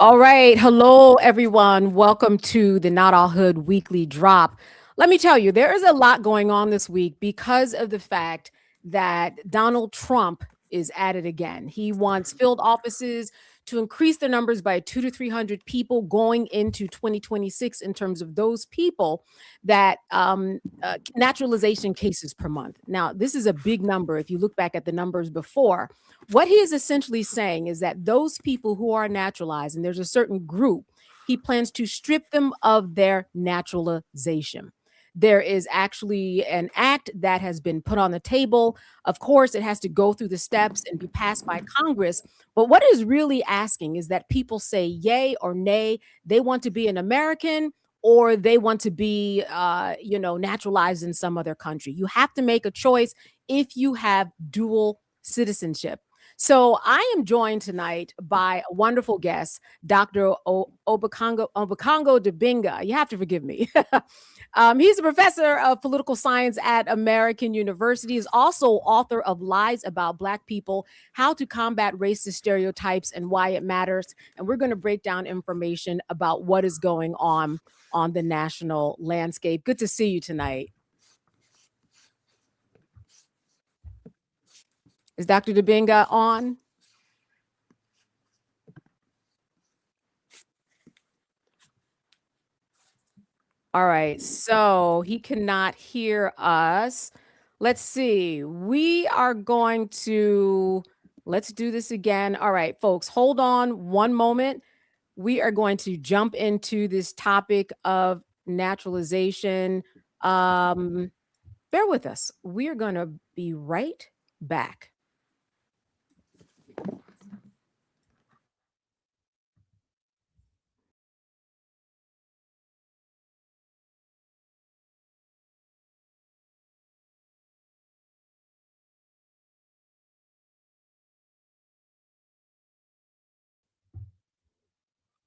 All right. Hello, everyone. Welcome to the Not All Hood Weekly Drop. Let me tell you, there is a lot going on this week because of the fact that Donald Trump is at it again. He wants filled offices to increase the numbers by 2 to 300 people going into 2026 in terms of those people that naturalization cases per month. Now, this is a big number if you look back at the numbers before. What he is essentially saying is that those people who are naturalized, and there's a certain group, he plans to strip them of their naturalization. There is actually an act that has been put on the table. Of course, it has to go through the steps and be passed by Congress. But what it is really asking is that people say yay or nay. They want to be an American or they want to be, naturalized in some other country. You have to make a choice if you have dual citizenship. So I am joined tonight by a wonderful guest, Dr. Omekongo Dibinga. You have to forgive me. He's a professor of political science at American University. He's also author of Lies About Black People, How to Combat Racist Stereotypes and Why It Matters. And we're going to break down information about what is going on the national landscape. Good to see you tonight. Is Dr. Dabenga on? All right, so he cannot hear us. Let's see. Let's do this again. All right, folks, hold on one moment. We are going to jump into this topic of naturalization. Bear with us. We are going to be right back.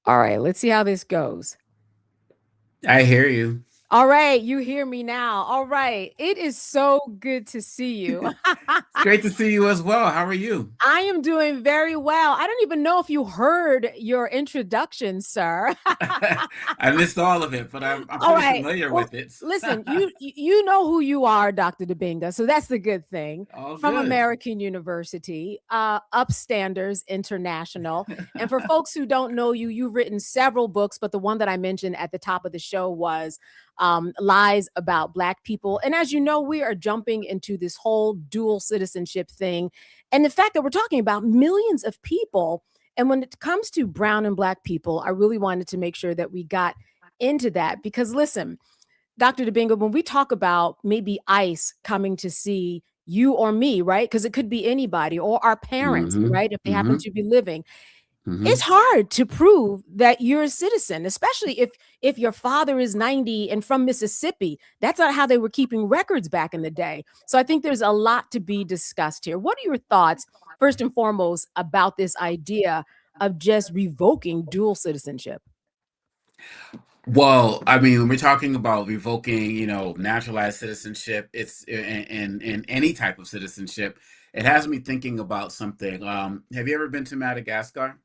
All right, let's see how this goes. I hear you. All right, you hear me now. All right, it is so good to see you. It's great to see you as well. How are you? I am doing very well. I don't even know if you heard your introduction, sir. I missed all of it, but I'm All pretty right. familiar Well, with it. listen, you know who you are, Dr. Dibinga. So that's the good thing. All From good. American University, Upstanders International. And for folks who don't know you, you've written several books, but the one that I mentioned at the top of the show was Lies About Black People. And as you know, we are jumping into this whole dual citizenship thing. And the fact that we're talking about millions of people. And when it comes to brown and black people, I really wanted to make sure that we got into that because listen, Dr. Dibinga, when we talk about maybe ICE coming to see you or me, right? Because it could be anybody or our parents, Mm-hmm. right? If they happen Mm-hmm. to be living, Mm-hmm. it's hard to prove that you're a citizen, especially if your father is 90 and from Mississippi. That's not how they were keeping records back in the day. So I think there's a lot to be discussed here. What are your thoughts, first and foremost, about this idea of just revoking dual citizenship? Well, I mean, when we're talking about revoking, naturalized citizenship, it's in any type of citizenship. It has me thinking about something. Have you ever been to Madagascar?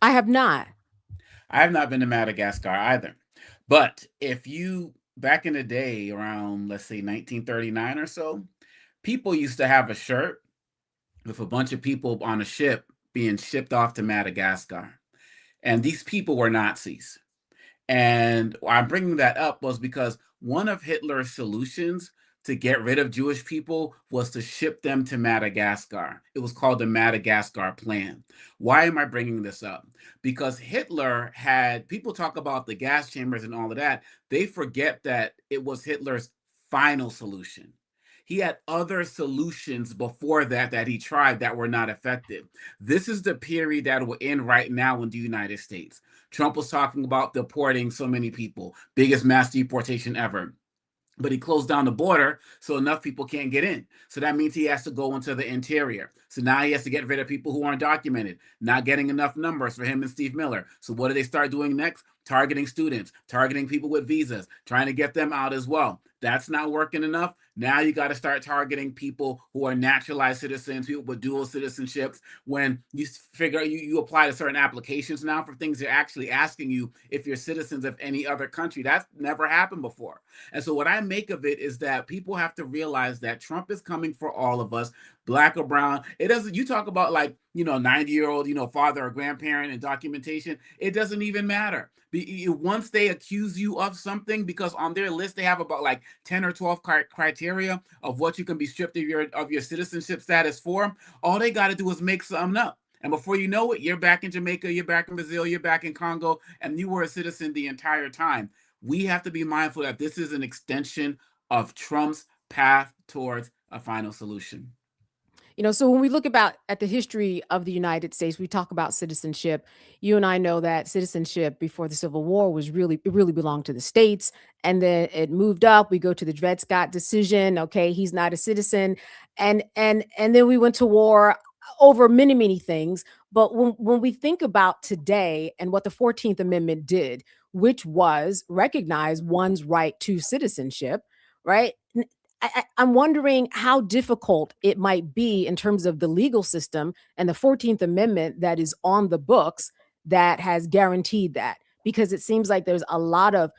I have not. I have not been to Madagascar either. But if you back in the day, around let's say 1939 or so, people used to have a shirt with a bunch of people on a ship being shipped off to Madagascar. And these people were Nazis. And why I'm bringing that up was because one of Hitler's solutions to get rid of Jewish people was to ship them to Madagascar. It was called the Madagascar Plan. Why am I bringing this up? Because Hitler had people talk about the gas chambers and all of that. They forget that it was Hitler's final solution. He had other solutions before that he tried that were not effective. This is the period that we're in right now in the United States. Trump was talking about deporting so many people, biggest mass deportation ever. But he closed down the border so enough people can't get in. So that means he has to go into the interior. So now he has to get rid of people who aren't documented, not getting enough numbers for him and Steve Miller. So what do they start doing next? targeting students, targeting people with visas, trying to get them out as well. That's not working enough. Now you got to start targeting people who are naturalized citizens, people with dual citizenships. When you figure you apply to certain applications now for things, they're actually asking you if you're citizens of any other country. That's never happened before. And so what I make of it is that people have to realize that Trump is coming for all of us, black or brown. It doesn't, you talk about like, 90-year-old, father or grandparent and documentation. It doesn't even matter. Once they accuse you of something, because on their list they have about like 10 or 12 criteria of what you can be stripped of your citizenship status for, all they got to do is make something up. And before you know it, you're back in Jamaica, you're back in Brazil, you're back in Congo, and you were a citizen the entire time. We have to be mindful that this is an extension of Trump's path towards a final solution. So when we look at the history of the United States, we talk about citizenship. You and I know that citizenship before the Civil War it really belonged to the states, and then it moved up. We go to the Dred Scott decision. Okay, he's not a citizen, and then we went to war over many things. But when we think about today and what the 14th Amendment did, which was recognize one's right to citizenship, right? I'm wondering how difficult it might be in terms of the legal system and the 14th Amendment that is on the books that has guaranteed that, because it seems like there's a lot of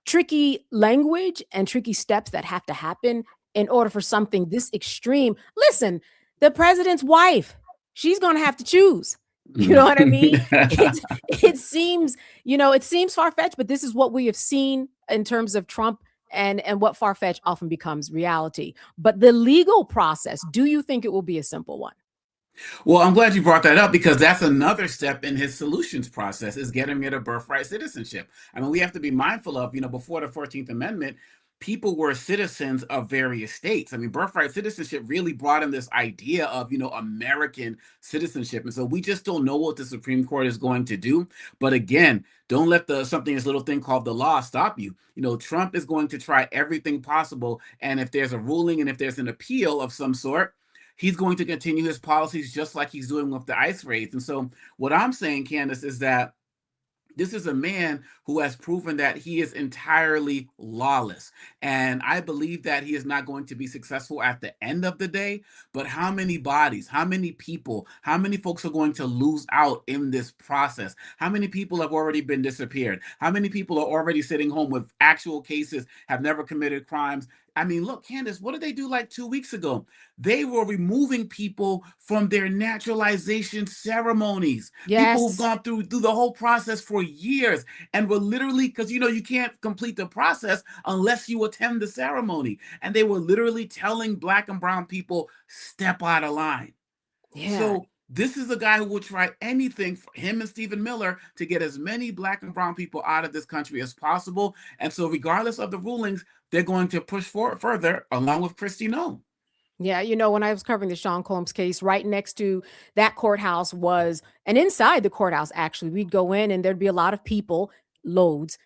tricky language and tricky steps that have to happen in order for something this extreme. Listen, the president's wife, she's going to have to choose. You know what I mean? It seems, it seems far-fetched, but this is what we have seen in terms of Trump and what far-fetched often becomes reality. But the legal process, do you think it will be a simple one? Well, I'm glad you brought that up, because that's another step in his solutions process, is getting rid of birthright citizenship. I mean, we have to be mindful of, before the 14th Amendment, people were citizens of various states. I mean, birthright citizenship really brought in this idea of, American citizenship. And so we just don't know what the Supreme Court is going to do. But again, don't let this little thing called the law stop you. Trump is going to try everything possible. And if there's a ruling and if there's an appeal of some sort, he's going to continue his policies just like he's doing with the ICE raids. And so what I'm saying, Candace, is that this is a man who has proven that he is entirely lawless. And I believe that he is not going to be successful at the end of the day. But how many bodies, how many people, how many folks are going to lose out in this process? How many people have already been disappeared? How many people are already sitting home with actual cases, have never committed crimes? I mean, look, Candace, what did they do like 2 weeks ago? They were removing people from their naturalization ceremonies. People who've Yes. gone through the whole process for years and were literally, because you can't complete the process unless you attend the ceremony. And they were literally telling black and brown people, step out of line. Yeah. So this is a guy who will try anything for him and Stephen Miller to get as many black and brown people out of this country as possible. And so regardless of the rulings, they're going to push forward further along with Christy Noem. Yeah, when I was covering the Sean Combs case, right next to that courthouse and inside the courthouse, actually, we'd go in and there'd be a lot of people, loads,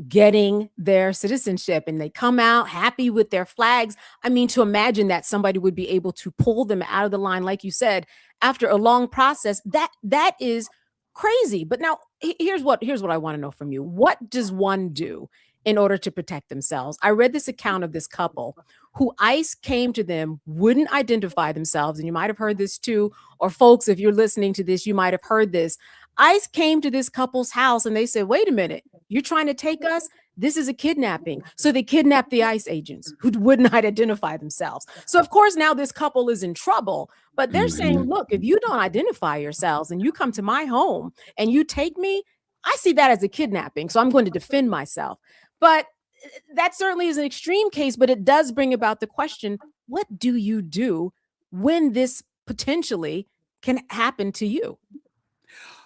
getting their citizenship, and they come out happy with their flags. I mean, to imagine that somebody would be able to pull them out of the line, like you said, after a long process, that is crazy. But now here's what I want to know from you. What does one do in order to protect themselves? I read this account of this couple who ICE came to them, wouldn't identify themselves. And you might have heard this too, or folks, if you're listening to this, you might have heard this. ICE came to this couple's house and they said, wait a minute, you're trying to take us? This is a kidnapping. So they kidnapped the ICE agents who would not identify themselves. So of course, now this couple is in trouble, but they're saying, look, if you don't identify yourselves and you come to my home and you take me, I see that as a kidnapping. So I'm going to defend myself. But that certainly is an extreme case, but it does bring about the question, what do you do when this potentially can happen to you?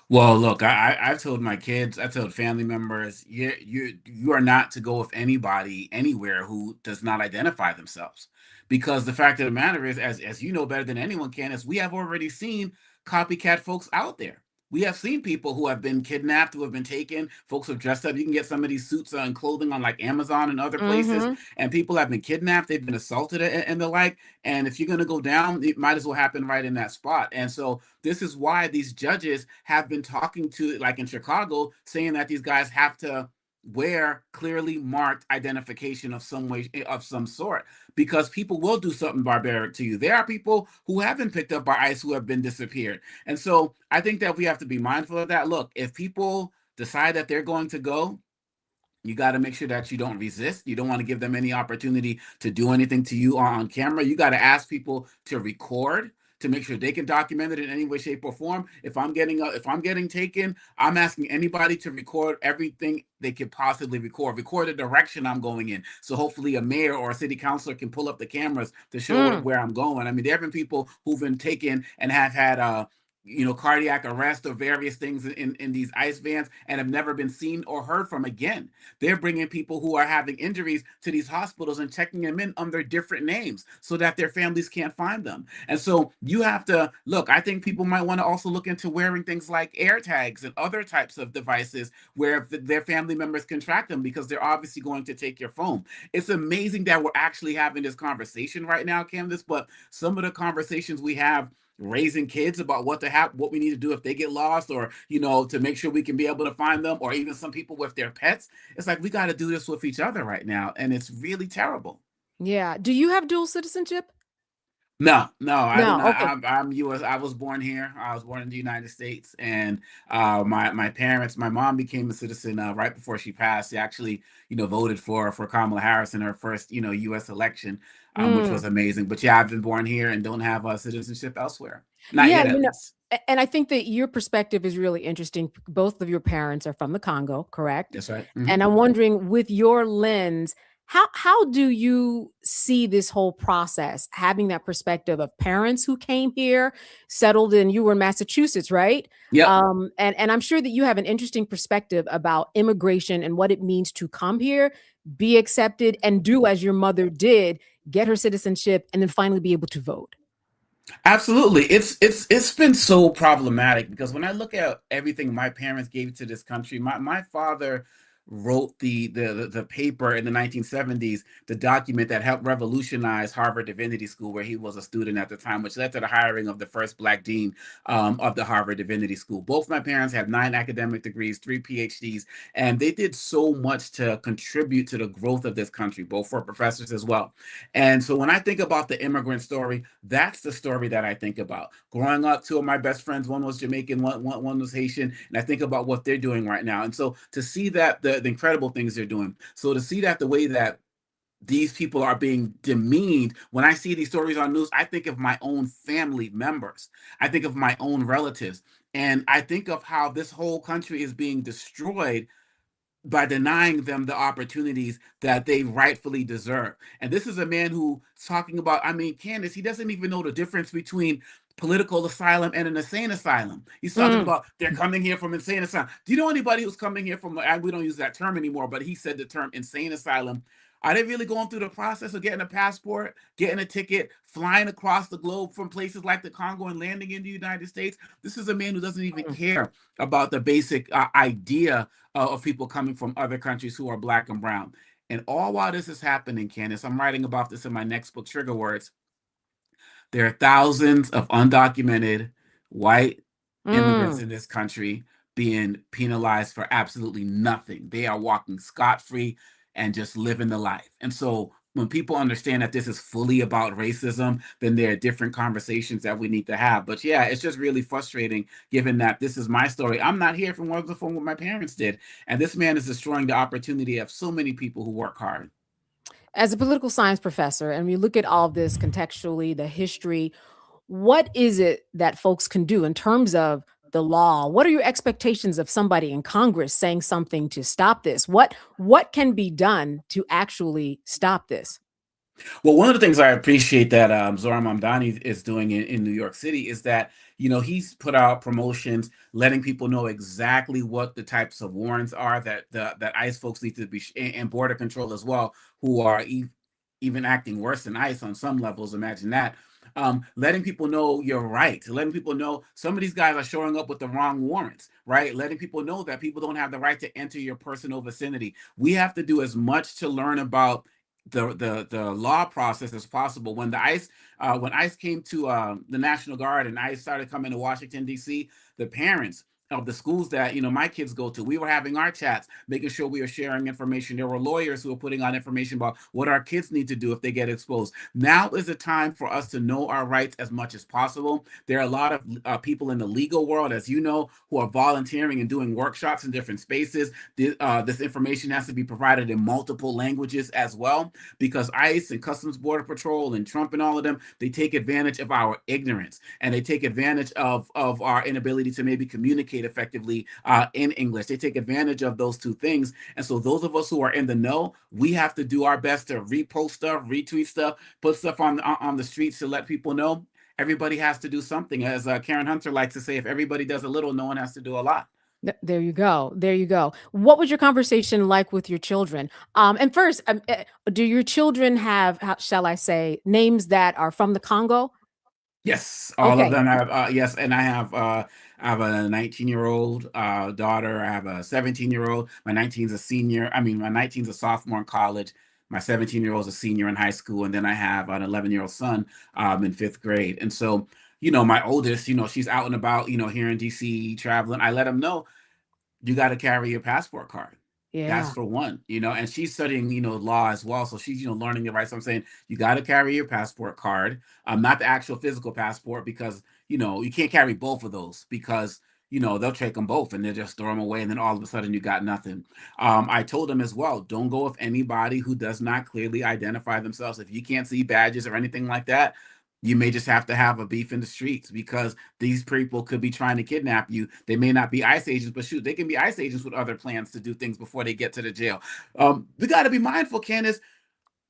Well, look, I've told my kids, I told family members, you are not to go with anybody anywhere who does not identify themselves, because the fact of the matter is, as you know better than anyone can, is we have already seen copycat folks out there. We have seen people who have been kidnapped, who have been taken. Folks have dressed up. You can get some of these suits and clothing on like Amazon and other places, Mm-hmm. and people have been kidnapped. They've been assaulted and the like. And if you're going to go down, it might as well happen right in that spot. And so this is why these judges have been talking to, like in Chicago, saying that these guys have to wear clearly marked identification of some way, of some sort, because people will do something barbaric to you. There are people who have been picked up by ICE who have been disappeared. And so I think that we have to be mindful of that. Look, if people decide that they're going to go, you got to make sure that you don't resist. You don't want to give them any opportunity to do anything to you on camera. You got to ask people to record, to make sure they can document it in any way, shape, or form. If I'm getting taken, I'm asking anybody to record everything they could possibly record the direction I'm going in. So hopefully a mayor or a city councilor can pull up the cameras to show where I'm going. I mean, there have been people who've been taken and have had cardiac arrest or various things in these ICE vans and have never been seen or heard from again. They're bringing people who are having injuries to these hospitals and checking them in under different names so that their families can't find them. And so you have to look, I think people might want to also look into wearing things like AirTags and other types of devices where their family members can track them, because they're obviously going to take your phone. It's amazing that we're actually having this conversation right now, Candace, but some of the conversations we have raising kids about what we need to do if they get lost, or to make sure we can be able to find them, or even some people with their pets. It's like we got to do this with each other right now, and it's really terrible. Yeah. Do you have dual citizenship? No, I do No. not. Okay. I'm U.S. I was born here. I was born in the United States, and my parents, my mom became a citizen right before she passed. She actually, voted for Kamala Harris in her first, U.S. election, which was Mm. amazing. But yeah, I've been born here and don't have citizenship elsewhere. Not Yeah, yet, at least. and I think that your perspective is really interesting. Both of your parents are from the Congo, correct? That's right. And I'm wondering, with your lens, how do you see this whole process, having that perspective of parents who came here, settled in, you were in Massachusetts, right? Yep. And I'm sure that you have an interesting perspective about immigration and what it means to come here, be accepted, and do as your mother did, get her citizenship, and then finally be able to vote. Absolutely. It's been so problematic, because when I look at everything my parents gave to this country, my father wrote the paper in the 1970s, the document that helped revolutionize Harvard Divinity School, where he was a student at the time, which led to the hiring of the first Black dean of the Harvard Divinity School. Both my parents have 9 academic degrees, 3 PhDs, and they did so much to contribute to the growth of this country, both for professors as well. And so when I think about the immigrant story, that's the story that I think about. Growing up, 2 of my best friends, one was Jamaican, one was Haitian, and I think about what they're doing right now. And so to see that the incredible things they're doing, so to see that the way that these people are being demeaned, when I see these stories on news, I think of my own family members. I think of my own relatives. And I think of how this whole country is being destroyed by denying them the opportunities that they rightfully deserve. And this is a man who's talking about, I mean, Candace, he doesn't even know the difference between political asylum and an insane asylum. He's talking Mm. about they're coming here from insane asylum. Do you know anybody who's coming here from, we don't use that term anymore, but he said the term insane asylum. Are they really going through the process of getting a passport, getting a ticket, flying across the globe from places like the Congo and landing in the United States? This is a man who doesn't even care about the basic idea of people coming from other countries who are Black and brown. And all while this is happening, Candace, I'm writing about this in my next book, Trigger Words. There are thousands of undocumented white immigrants Mm. in this country being penalized for absolutely nothing. They are walking scot-free and just living the life. And so when people understand that this is fully about racism, then there are different conversations that we need to have. But yeah, it's just really frustrating, given that this is my story. I'm not here from what my parents did. And this man is destroying the opportunity of so many people who work hard. As a political science professor, and we look at all of this contextually, the history, what is it that folks can do in terms of the law? What are your expectations of somebody in Congress saying something to stop this? What can be done to actually stop this? Well, one of the things I appreciate that Zoran Mamdani is doing in New York City is that, he's put out promotions letting people know exactly what the types of warrants are that ICE folks need to be, and Border Control as well, who are even acting worse than ICE on some levels. Imagine that. letting people know your rights, letting people know some of these guys are showing up with the wrong warrants, right? Letting people know that people don't have the right to enter your personal vicinity. We have to do as much to learn about the law process as possible. When ICE came to the National Guard and ICE started coming to Washington D.C., the parents of the schools that my kids go to, we were having our chats, making sure we were sharing information. There were lawyers who were putting on information about what our kids need to do if they get exposed. Now is the time for us to know our rights as much as possible. There are a lot of people in the legal world, as you know, who are volunteering and doing workshops in different spaces. This information has to be provided in multiple languages as well, because ICE and Customs Border Patrol and Trump and all of them, they take advantage of our ignorance, and they take advantage of our inability to maybe communicate effectively in English. They take advantage of those two things. And so those of us who are in the know, we have to do our best to repost stuff, retweet stuff, put stuff on the streets to let people know. Everybody has to do something. As Karen Hunter likes to say, if everybody does a little, no one has to do a lot. There you go. There you go. What was your conversation like with your children? And first, do your children have, how shall I say, names that are from the Congo? Yes, all of Okay. them have. Yes, and I have a 19-year-old daughter. I have a 17-year-old. My 19's a senior. I mean, my 19's a sophomore in college. My 17-year-old is a senior in high school, and then I have an 11-year-old son in fifth grade. And so, my oldest, she's out and about, here in DC traveling. I let him know you got to carry your passport card. That's Yeah. for one, and she's studying, law as well. So she's, learning the rights. So I'm saying you got to carry your passport card, not the actual physical passport, because, you can't carry both of those because, they'll take them both and they'll just throw them away. And then all of a sudden you got nothing. I told them as well, don't go with anybody who does not clearly identify themselves. If you can't see badges or anything like that, you may just have to have a beef in the streets, because these people could be trying to kidnap you. They may not be ICE agents, but shoot, they can be ICE agents with other plans to do things before they get to the jail. We got to be mindful, Candace.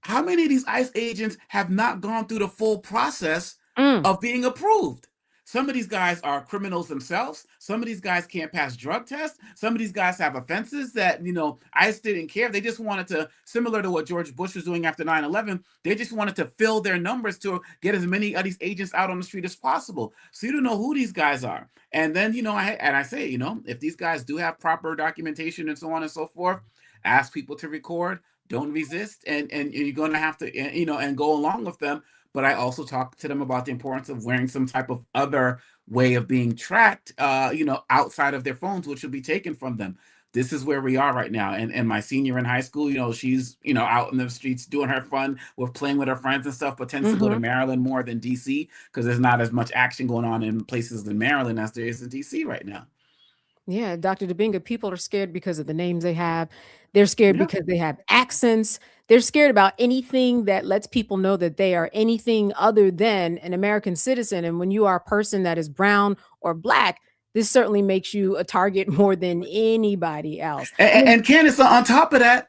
How many of these ICE agents have not gone through the full process Mm, of being approved? Some of these guys are criminals themselves. Some of these guys can't pass drug tests. Some of these guys have offenses that, ICE didn't care. They just wanted to, similar to what George Bush was doing after 9/11, they just wanted to fill their numbers to get as many of these agents out on the street as possible. So you don't know who these guys are. And then, I say, if these guys do have proper documentation and so on and so forth, ask people to record, don't resist, and you're going to have to, and go along with them. But I also talk to them about the importance of wearing some type of other way of being tracked, outside of their phones, which will be taken from them. This is where we are right now. And my senior in high school, she's, out in the streets doing her fun with playing with her friends and stuff, but tends to go to hmm. Maryland more than DC, because there's not as much action going on in places in Maryland as there is in DC right now. Yeah, Dr. Dibinga, people are scared because of the names they have. They're scared Yeah. because they have accents. They're scared about anything that lets people know that they are anything other than an American citizen. And when you are a person that is brown or black, this certainly makes you a target more than anybody else. I mean, And Candace, on top of that,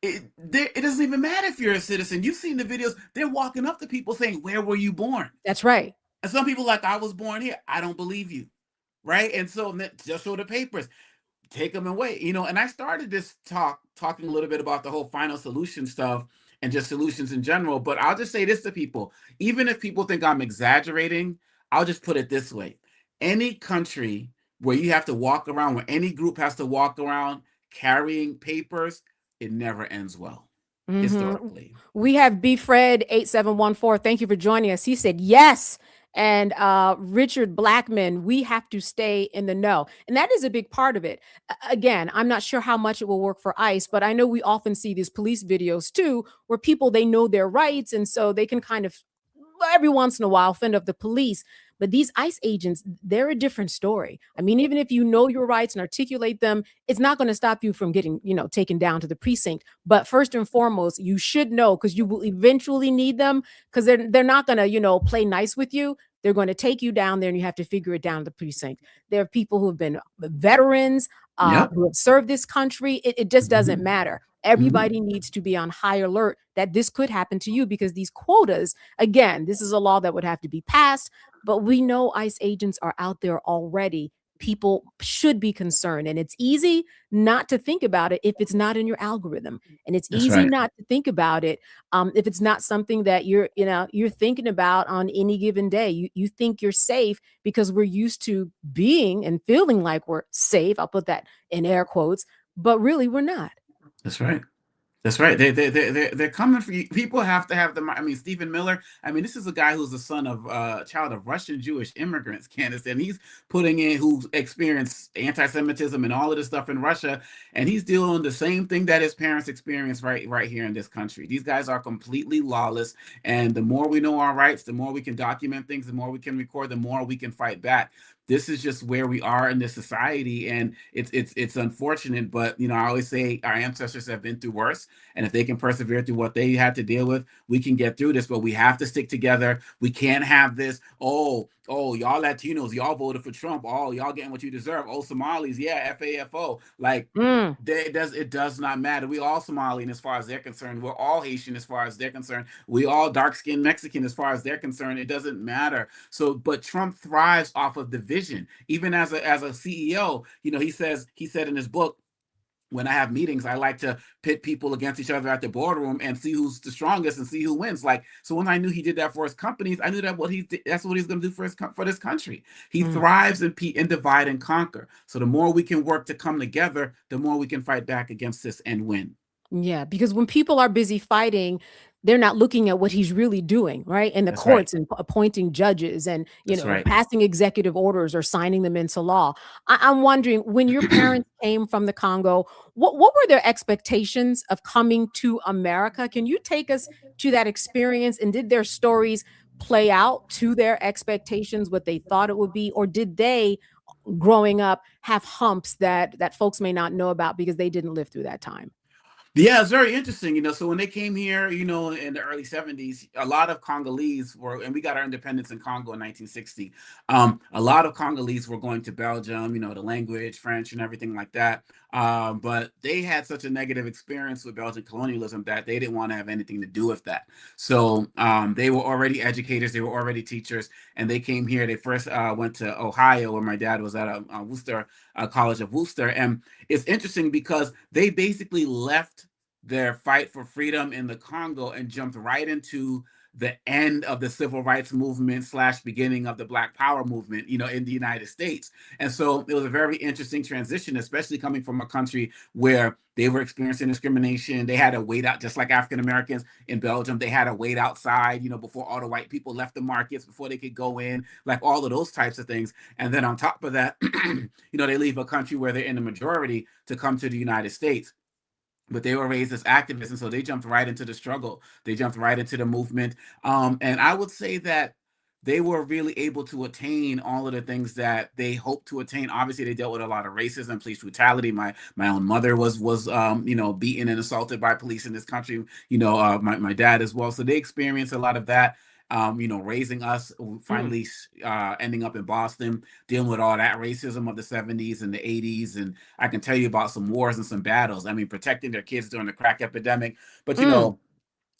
it doesn't even matter if you're a citizen. You've seen the videos. They're walking up to people saying, "Where were you born?" that's right. And some people like, "I was born here." I don't believe you, right? And so just show the papers, take them away, And I started this talking a little bit about the whole final solution stuff and just solutions in general. But I'll just say this to people: even if people think I'm exaggerating, I'll just put it this way: any country where you have to walk around, where any group has to walk around carrying papers, it never ends well, Mhm. historically. We have B Fred 8714. Thank you for joining us. He said yes. And Richard Blackman, we have to stay in the know. And that is a big part of it. Again, I'm not sure how much it will work for ICE, but I know we often see these police videos too, where people they know their rights and so they can kind of every once in a while fend off the police. But these ICE agents, they're a different story. I mean, even if you know your rights and articulate them, it's not going to stop you from getting, taken down to the precinct. But first and foremost, you should know because you will eventually need them because they're not going to, play nice with you. They're going to take you down there and you have to figure it down at the precinct. There are people who have been veterans, Yep. who have served this country. It just doesn't Hmm. matter. Hmm. Everybody needs to be on high alert that this could happen to you because these quotas, again, this is a law that would have to be passed, but we know ICE agents are out there already people should be concerned. And it's easy not to think about it if it's not in your algorithm. And it's That's easy right. not to think about it if it's not something that you're thinking about on any given day. You think you're safe because we're used to being and feeling like we're safe. I'll put that in air quotes, but really we're not. That's right. That's right. They're coming for you. People have to have the. I mean, Stephen Miller. I mean, this is a guy who's the son of child of Russian Jewish immigrants, Candace, and he's putting in who experienced anti-Semitism and all of this stuff in Russia, and he's dealing the same thing that his parents experienced right here in this country. These guys are completely lawless, and the more we know our rights, the more we can document things, the more we can record, the more we can fight back. This is just where we are in this society, and it's unfortunate. But I always say our ancestors have been through worse, and if they can persevere through what they had to deal with, we can get through this. But we have to stick together. We can't have this. Oh, y'all Latinos, y'all voted for Trump. Oh, y'all getting what you deserve. Oh, Somalis, yeah, FAFO. Like Mm. it does not matter. We all Somalian as far as they're concerned. We're all Haitian as far as they're concerned. We all dark skinned Mexican as far as they're concerned. It doesn't matter. So, but Trump thrives off of division. Even as a CEO, he said in his book, when I have meetings, I like to pit people against each other at the boardroom and see who's the strongest and see who wins. Like, so when I knew he did that for his companies, I knew that that's what he's going to do for this country. He Mm. thrives in divide and conquer. So the more we can work to come together, the more we can fight back against this and win. Yeah, because when people are busy fighting, they're not looking at what he's really doing, right? In the That's right. courts and appointing judges and, That's right. passing executive orders or signing them into law. I'm wondering, when your parents came from the Congo, what were their expectations of coming to America? Can you take us to that experience? And did their stories play out to their expectations, what they thought it would be? Or did they, growing up, have humps that folks may not know about because they didn't live through that time? Yeah, it's very interesting. So when they came here, in the early 70s, a lot of Congolese were, and we got our independence in Congo in 1960. A lot of Congolese were going to Belgium, the language, French, and everything like that. But they had such a negative experience with Belgian colonialism that they didn't want to have anything to do with that. So they were already educators, they were already teachers, and they came here. They first went to Ohio, where my dad was at Worcester College of Worcester, and it's interesting because they basically left their fight for freedom in the Congo and jumped right into the end of the civil rights movement / beginning of the Black Power movement, in the United States. And so it was a very interesting transition, especially coming from a country where they were experiencing discrimination. They had to wait out, just like African Americans in Belgium. They had to wait outside, before all the white people left the markets, before they could go in, like all of those types of things. And then on top of that, they leave a country where they're in the majority to come to the United States. But they were raised as activists, and so they jumped right into the struggle. They jumped right into the movement. And I would say that they were really able to attain all of the things that they hoped to attain. Obviously, they dealt with a lot of racism, police brutality. My own mother was beaten and assaulted by police in this country. My dad as well. So they experienced a lot of that. Raising us, Mm. finally ending up in Boston, dealing with all that racism of the 70s and the 80s. And I can tell you about some wars and some battles. I mean, protecting their kids during the crack epidemic. But, Mm.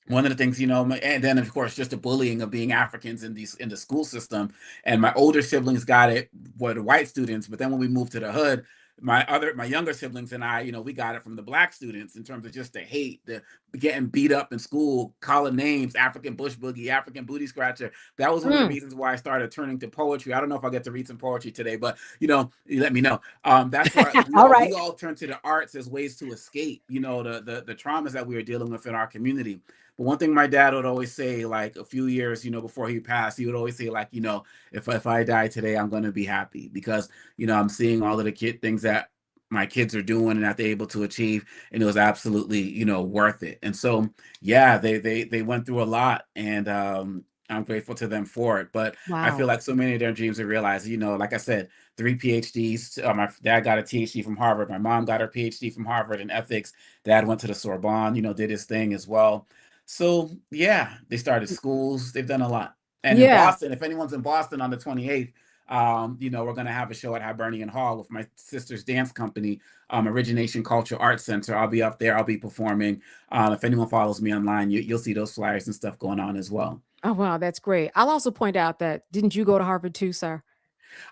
one of the things, and then of course, just the bullying of being Africans in the school system. And my older siblings got it, were the white students. But then when we moved to the hood, my younger siblings and I, we got it from the black students in terms of just the hate, the getting beat up in school, calling names, African bush boogie, African booty scratcher. That was one of the Mm. reasons why I started turning to poetry. I don't know if I'll get to read some poetry today, but you let me know. That's where All right. we all turn to the arts as ways to escape, the traumas that we were dealing with in our community. But one thing my dad would always say, like a few years, before he passed, he would always say, like, if I die today, I'm going to be happy because, I'm seeing all of the things that my kids are doing and that they're able to achieve. And it was absolutely, worth it. And so, yeah, they went through a lot, and I'm grateful to them for it. But I feel Wow. like so many of their dreams are realized, like I said, 3 PhDs. My dad got a PhD from Harvard. My mom got her PhD from Harvard in ethics. Dad went to the Sorbonne, did his thing as well. So yeah, they started schools. They've done a lot. And in Yeah. Boston, if anyone's in Boston on the 28th, we're going to have a show at Hibernian Hall with my sister's dance company, Origination Culture Arts Center. I'll be up there. I'll be performing. If anyone follows me online, you'll see those flyers and stuff going on as well. Oh, wow, that's great. I'll also point out that didn't you go to Harvard too, sir?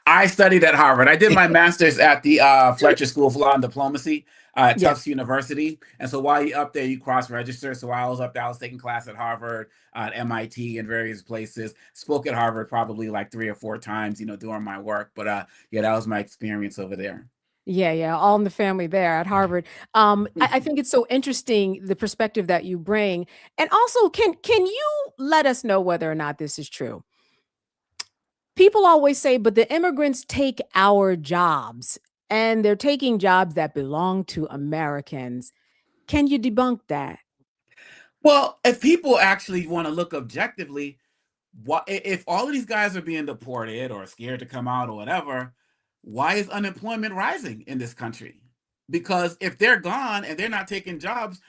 I studied at Harvard. I did my master's at the Fletcher School of Law and Diplomacy at Yeah. Tufts University. And so while you're up there, you cross-register. So while I was up there, I was taking class at Harvard, at MIT, and various places. Spoke at Harvard probably like 3 or 4 times, during my work. But yeah, that was my experience over there. Yeah, yeah, all in the family there at Harvard. I think it's so interesting the perspective that you bring, and also, can you let us know whether or not this is true? People always say, "But the immigrants take our jobs, and they're taking jobs that belong to Americans." Can you debunk that? Well, if people actually want to look objectively, if all of these guys are being deported or scared to come out or whatever, why is unemployment rising in this country? Because if they're gone and they're not taking jobs,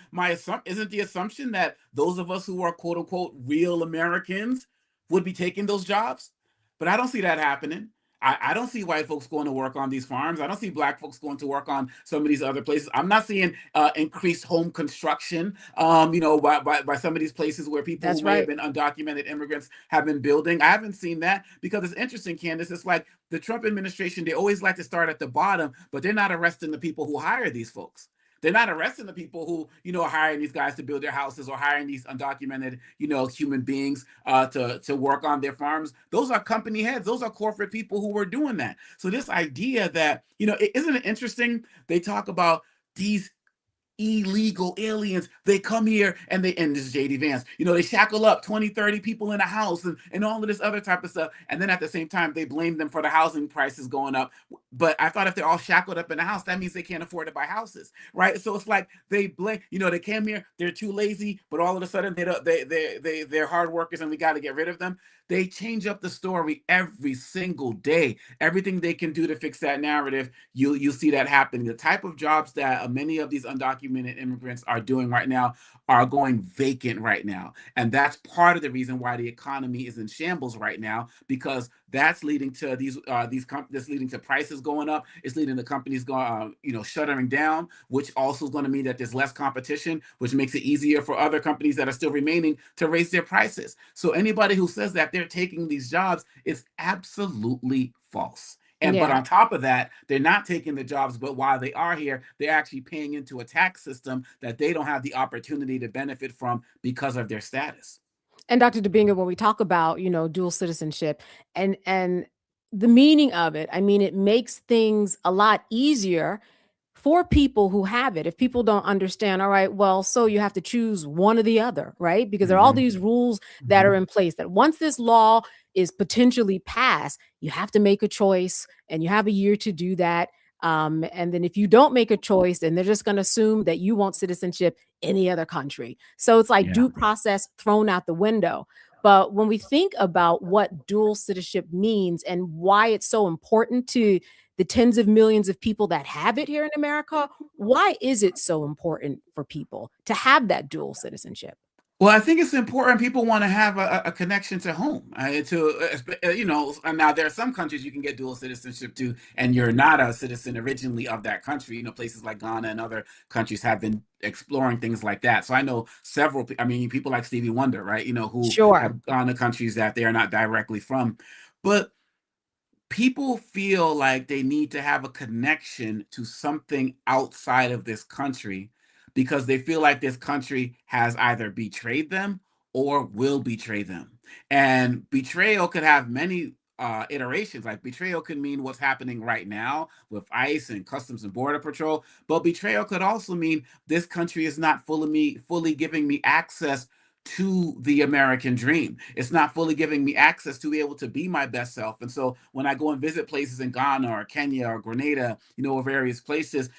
isn't the assumption that those of us who are quote unquote real Americans would be taking those jobs? But I don't see that happening. I don't see white folks going to work on these farms. I don't see black folks going to work on some of these other places. I'm not seeing increased home construction, by some of these places where people who That's may have right. been undocumented immigrants have been building. I haven't seen that because it's interesting, Candace. It's like the Trump administration, they always like to start at the bottom, but they're not arresting the people who hire these folks. They're not arresting the people who, are hiring these guys to build their houses or hiring these undocumented, human beings to work on their farms. Those are company heads. Those are corporate people who were doing that. So this idea that, isn't it interesting? They talk about these illegal aliens. They come here and this is JD Vance, they shackle up 20, 30 people in a house and all of this other type of stuff. And then at the same time, they blame them for the housing prices going up. But I thought if they're all shackled up in a house, that means they can't afford to buy houses, right? So it's like they blame, they came here, they're too lazy, but all of a sudden they're hard workers and we got to get rid of them. They change up the story every single day. Everything they can do to fix that narrative, you see that happening. The type of jobs that many of these undocumented immigrants are doing right now are going vacant right now, and that's part of the reason why the economy is in shambles right now, because that's leading to that's leading to prices going up. It's leading to companies going, shuttering down, which also is going to mean that there's less competition, which makes it easier for other companies that are still remaining to raise their prices. So anybody who says that they're taking these jobs is absolutely false. But Yeah. on top of that, they're not taking the jobs, but while they are here, they're actually paying into a tax system that they don't have the opportunity to benefit from because of their status. And Dr. Dibinga, when we talk about, dual citizenship and the meaning of it, I mean, it makes things a lot easier for people who have it. If people don't understand, all right, well, so you have to choose one or the other, right? Because there are all Mm-hmm. these rules that are Mm-hmm. in place that once this law is potentially passed, you have to make a choice and you have a year to do that. And then if you don't make a choice, then they're just going to assume that you want citizenship any other country. So it's like Yeah. due process thrown out the window. But when we think about what dual citizenship means and why it's so important to the tens of millions of people that have it here in America, why is it so important for people to have that dual citizenship? Well, I think it's important. People want to have a connection to home. And now there are some countries you can get dual citizenship to, and you're not a citizen originally of that country. Places like Ghana and other countries have been exploring things like that. So I know several. I mean, people like Stevie Wonder, right? Who Sure. have gone to countries that they are not directly from, but people feel like they need to have a connection to something outside of this country because they feel like this country has either betrayed them or will betray them. And betrayal could have many iterations. Like betrayal could mean what's happening right now with ICE and Customs and Border Patrol, but betrayal could also mean this country is not fully giving me access to the American dream. It's not fully giving me access to be able to be my best self. And so when I go and visit places in Ghana or Kenya or Grenada, or various places,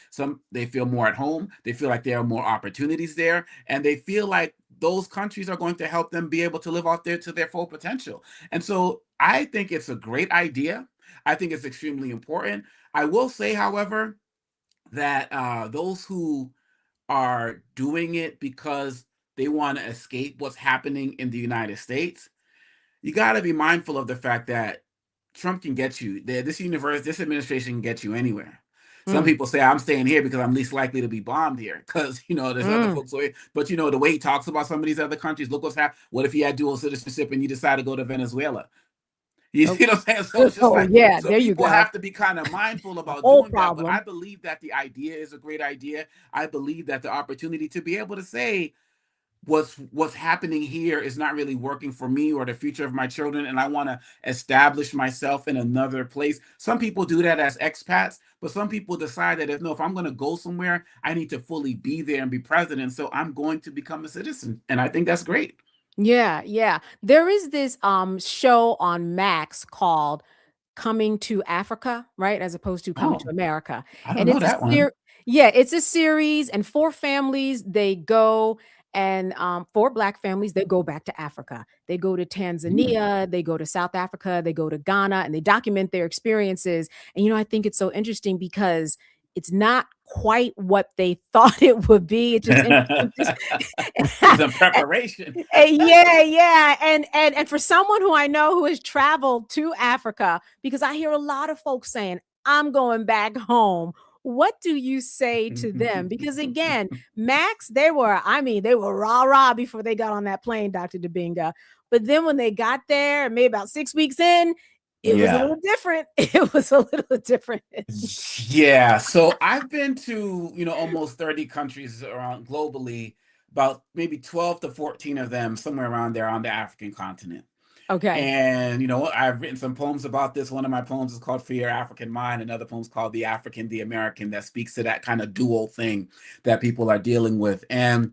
they feel more at home. They feel like there are more opportunities there, and they feel like those countries are going to help them be able to live out there to their full potential. And so I think it's a great idea. I think it's extremely important. I will say, however, that those who are doing it because they want to escape what's happening in the United States, you got to be mindful of the fact that Trump can get you there. This administration can get you anywhere. Some Mm, people say I'm staying here because I'm least likely to be bombed here because there's other mm. folks. But the way he talks about some of these other countries, look what's happened. What if he had dual citizenship and you decide to go to Venezuela? You Oh, see what I'm saying? So it's just oh like, yeah, so there you people go. have to be kind of mindful The about whole doing that. But I problem. believe that the idea is a great idea. I believe that the opportunity to be able to say, what's happening here is not really working for me or the future of my children, and I want to establish myself in another place. Some people do that as expats, but some people decide that if I'm going to go somewhere, I need to fully be there and be present, and so I'm going to become a citizen, and I think that's great. Yeah, yeah. There is this show on Max called Coming to Africa, right? As opposed to Coming to Oh, America. I don't And know it's a that one. yeah, it's a series, and 4 families, they go, and 4 Black families, they go back to Africa. They go to Hmm. Tanzania, they go to South Africa, they go to Ghana, and they document their experiences. And I think it's so interesting because it's not quite what they thought it would be. It's just interesting. Just Some preparation. Yeah, yeah, and for someone who I know who has traveled to Africa, because I hear a lot of folks saying, "I'm going back home." What do you say to them? Because again, Max, they were rah-rah before they got on that plane, Dr. Dibinga. But then when they got there, maybe about 6 weeks in, it was a Yeah. little different. It was a little different. Yeah, so I've been to, almost 30 countries around globally, about maybe 12 to 14 of them, somewhere around there on the African continent. Okay. And I've written some poems about this. One of my poems is called For Your African Mind. Another poem's called The African, the American, that speaks to that kind of dual thing that people are dealing with. And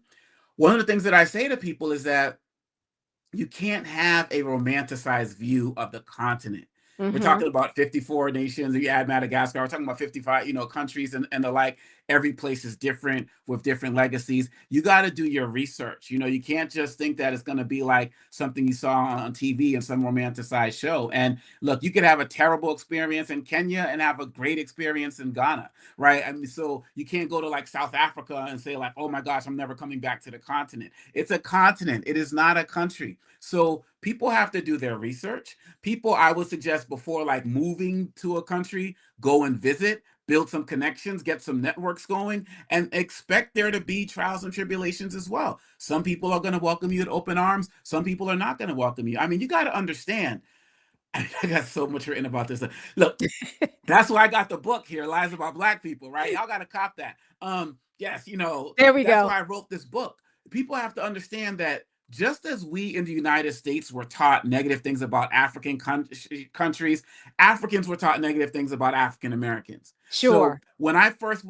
one of the things that I say to people is that you can't have a romanticized view of the continent. We're Mhm. talking about 54 nations. You add Madagascar, we're talking about 55, countries and the like. Every place is different with different legacies. You got to do your research. You can't just think that it's going to be like something you saw on TV in some romanticized show. And look, you could have a terrible experience in Kenya and have a great experience in Ghana, right? I mean, so you can't go to like South Africa and say like, oh my gosh, I'm never coming back to the continent. It's a continent. It is not a country. So people have to do their research. People, I would suggest before like moving to a country, go and visit, build some connections, get some networks going, and expect there to be trials and tribulations as well. Some people are going to welcome you with open arms. Some people are not going to welcome you. I mean, you got to understand. I got so much written about this. Look, that's why I got the book here, Lies About Black People, right? Y'all got to cop that. Yes, There we that's go. why I wrote this book. People have to understand that just as we in the United States were taught negative things about African countries, Africans were taught negative things about African Americans. So Sure. when I first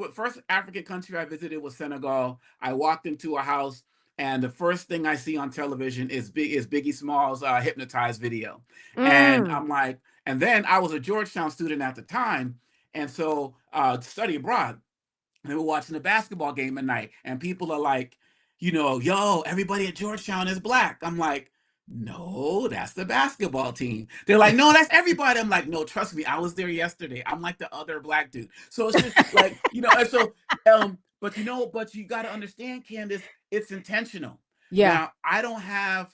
African country I visited was Senegal. I walked into a house, and the first thing I see on television is Biggie Smalls' hypnotized video, and Mm. I'm like, and then I was a Georgetown student at the time, and so study abroad. And they were watching a basketball game at night, and people are like, yo, everybody at Georgetown is black. I'm like, no, that's the basketball team. They're like, no, that's everybody. I'm like, no, trust me, I was there yesterday. I'm like the other black dude. So it's just like, and so, but you got to understand, Candace, it's intentional. Yeah. Now, I don't have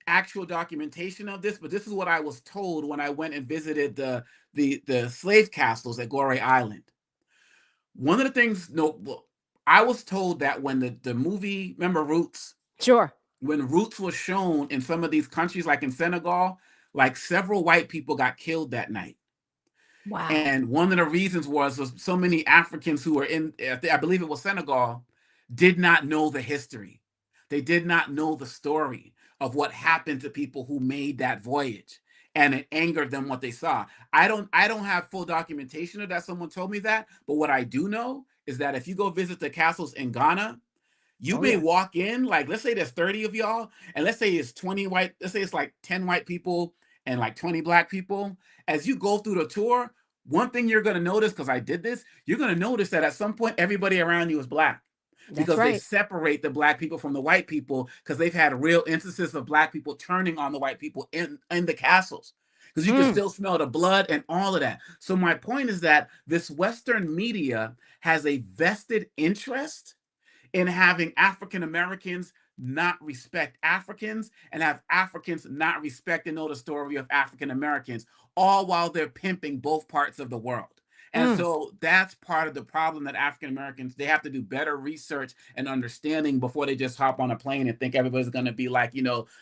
actual documentation of this, but this is what I was told when I went and visited the slave castles at Goree Island. One of the things, no, well, I was told that when the movie, remember Roots, Sure. when Roots was shown in some of these countries, like in Senegal, like several white people got killed that night. Wow. And one of the reasons was so many Africans who were in, I believe it was Senegal, did not know the history. They did not know the story of what happened to people who made that voyage. And it angered them what they saw. I don't have full documentation of that. Someone told me that. But what I do know is that if you go visit the castles in Ghana, you Oh may yeah. walk in, like, let's say there's 30 of y'all, and let's say it's 20 white, let's say it's like 10 white people and like 20 black people. As you go through the tour, one thing you're going to notice, because I did this, you're going to notice that at some point, everybody around you is black, That's because they right. separate the black people from the white people, because they've had real instances of black people turning on the white people in the castles. Because you can Mm. still smell the blood and all of that. So my point is that this Western media has a vested interest in having African Americans not respect Africans, and have Africans not respect and know the story of African Americans, all while they're pimping both parts of the world. And so that's part of the problem, that African Americans, they have to do better research and understanding before they just hop on a plane and think everybody's going to be like,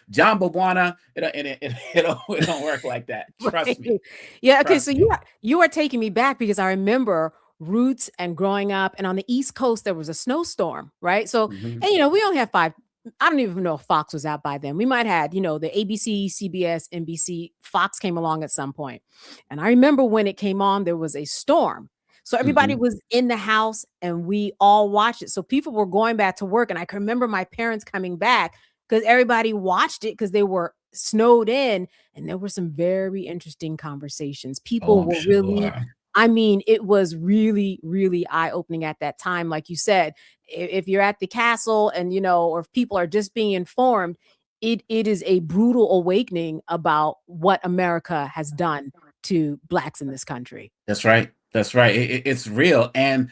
John Bobwana. It don't work like that. Trust Right. me. Yeah. Okay. So Trust me. you are taking me back, because I remember roots and growing up, and on the East Coast there was a snowstorm, right? So, Hmm. and we only have five. I don't even know if Fox was out by then. We might have had, the ABC, CBS, NBC. Fox came along at some point, and I remember when it came on, there was a storm. So everybody Hmm. was in the house and we all watched it. So people were going back to work, and I can remember my parents coming back because everybody watched it because they were snowed in, and there were some very interesting conversations. Oh, People I'm were really, sure. I mean, it was really, really eye-opening at that time. Like you said, if you're at the castle and, or if people are just being informed, it is a brutal awakening about what America has done to Blacks in this country. That's right. That's right. It's real. And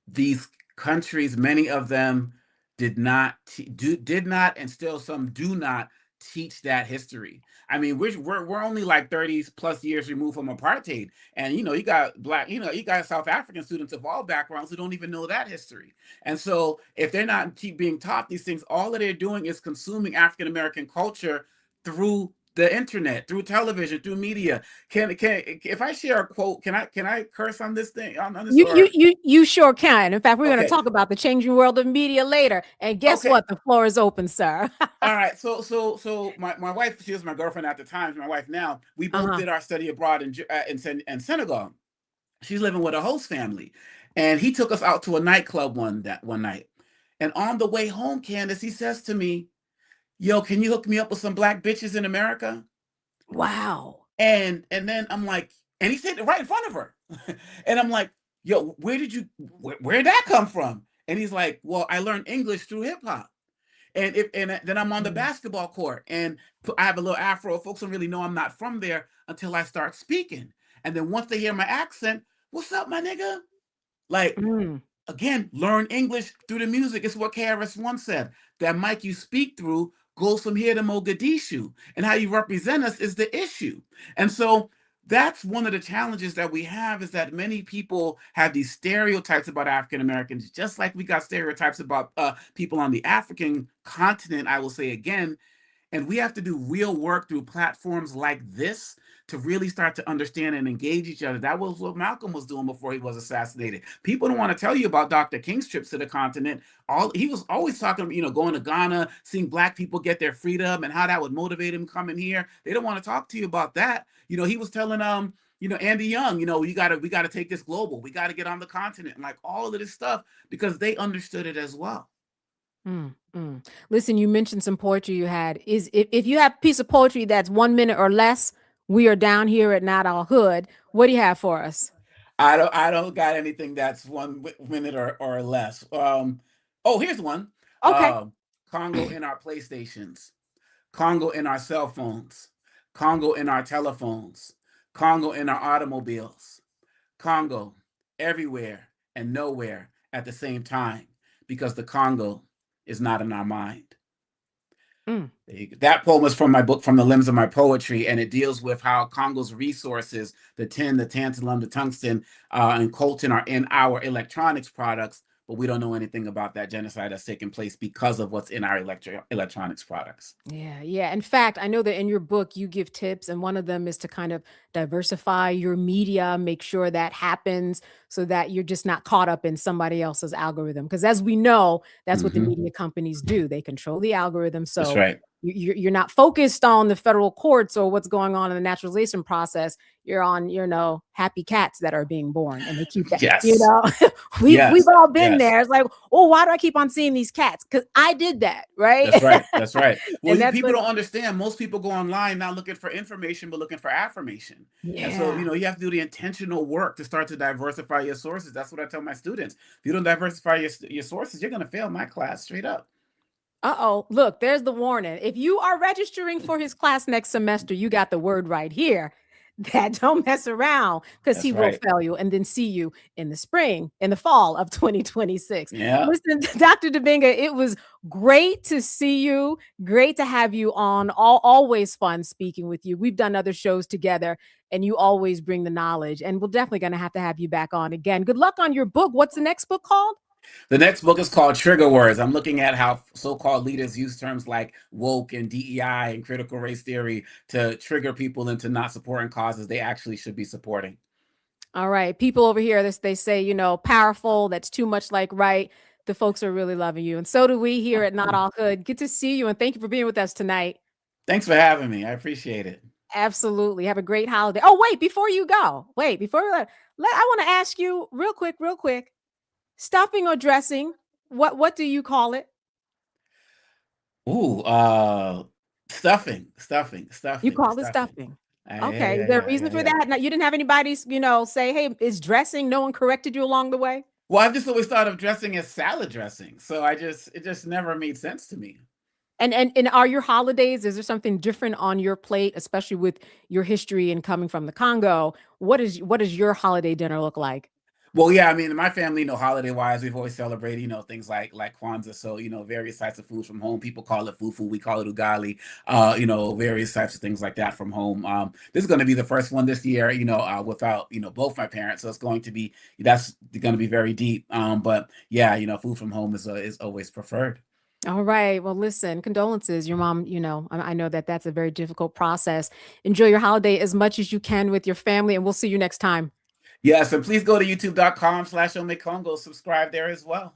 these countries, many of them did not, and still some do not teach that history. I mean, we're only like 30 plus years removed from apartheid, and you got you got South African students of all backgrounds who don't even know that history. And so if they're not being taught these things, all that they're doing is consuming African American culture through the internet, through television, through media. Can if I share a quote, can I curse on this thing, on this, or You sure can. In fact, we're going to okay? talk about the changing world of media later. And guess Okay. what? The floor is open, sir. All right. So my wife, she was my girlfriend at the time, my wife now. We both Uh-huh. did our study abroad in Senegal. She's living with a host family, and he took us out to a nightclub one night. And on the way home, Candace, he says to me, "Yo, can you hook me up with some black bitches in America?" Wow. And then I'm like, and he said it right in front of her, and I'm like, "Yo, where'd that come from?" And he's like, "Well, I learned English through hip hop." And then I'm on the Mm, basketball court, and I have a little afro. Folks don't really know I'm not from there until I start speaking. And then once they hear my accent, "What's up, my nigga?" Like, mm, again, learn English through the music. It's what KRS-One said. That mic you speak through goes from here to Mogadishu, and how you represent us is the issue. And so that's one of the challenges that we have, is that many people have these stereotypes about African Americans, just like we got stereotypes about people on the African continent, I will say again. And we have to do real work through platforms like this to really start to understand and engage each other. That was what Malcolm was doing before he was assassinated. People don't want to tell you about Dr. King's trips to the continent. He was always talking, going to Ghana, seeing black people get their freedom and how that would motivate him coming here. They don't want to talk to you about that. He was telling Andy Young, we gotta take this global. We gotta get on the continent, and like all of this stuff, because they understood it as well. mm. Listen, you mentioned some poetry you had. If you have a piece of poetry that's 1 minute or less, we are down here at Not All Hood. What do you have for us? I don't got anything that's 1 minute or less. Oh, here's one. Okay. Congo in our PlayStations, Congo in our cell phones, Congo in our telephones, Congo in our automobiles, Congo everywhere and nowhere at the same time, because the Congo is not in our mind. Mm. That poem was from my book, From the Limbs of My Poetry, and it deals with how Congo's resources, the tin, the tantalum, the tungsten, and coltan, are in our electronics products, but we don't know anything about that genocide that's taken place because of what's in our electronics products. Yeah, yeah. In fact, I know that in your book you give tips, and one of them is to kind of diversify your media, make sure that happens so that you're just not caught up in somebody else's algorithm. Because as we know, that's what the Hmm. media companies do. They control the algorithm. That's So right. you're not focused on the federal courts or what's going on in the naturalization process. You're on, happy cats that are being born, and they keep that, Yes. we've Yes. all been Yes. there. It's like, oh, why do I keep on seeing these cats? Because I did that, right? That's right. That's right. Well, And that's people what, don't understand. Most people go online not looking for information, but looking for affirmation. And so, yeah. you have to do the intentional work to start to diversify your sources. That's what I tell my students. If you don't diversify your sources, you're going to fail my class straight up. Uh-oh. Look, there's the warning. If you are registering for his class next semester, you got the word right here. That don't mess around, because he That's will right. fail you, and then see you in the spring, in the fall of 2026. Yeah. Listen, Dr. Dabenga, it was great to see you. Great to have you on. Always fun speaking with you. We've done other shows together, and you always bring the knowledge. And we're definitely going to have you back on again. Good luck on your book. What's the next book called? The next book is called Trigger Words. I'm looking at how so-called leaders use terms like woke and DEI and critical race theory to trigger people into not supporting causes they actually should be supporting. All right. People over here, they say, powerful. That's too much like right. The folks are really loving you. And so do we here at Not All Hood. Good to see you. And thank you for being with us tonight. Thanks for having me. I appreciate it. Absolutely. Have a great holiday. Oh, wait, before you go, I want to ask you real quick, stuffing or dressing, what do you call it? Ooh, stuffing. You call it stuffing. Okay. Is there a reason for that? Now, you didn't have anybody, say, hey, it's dressing. No one corrected you along the way? Well, I've just always thought of dressing as salad dressing. So it just never made sense to me. And are your holidays, is there something different on your plate, especially with your history and coming from the Congo? What does your holiday dinner look like? Well, yeah, I mean, in my family, holiday wise, we've always celebrated, things like Kwanzaa. So, various types of foods from home. People call it fufu, we call it ugali. Various types of things like that from home. This is going to be the first one this year, without both my parents. So it's going to be very deep. But yeah, food from home is always preferred. All right. Well, listen, condolences. Your mom, I know that that's a very difficult process. Enjoy your holiday as much as you can with your family, and we'll see you next time. Yes, and please go to youtube.com/Omekongo. Subscribe there as well.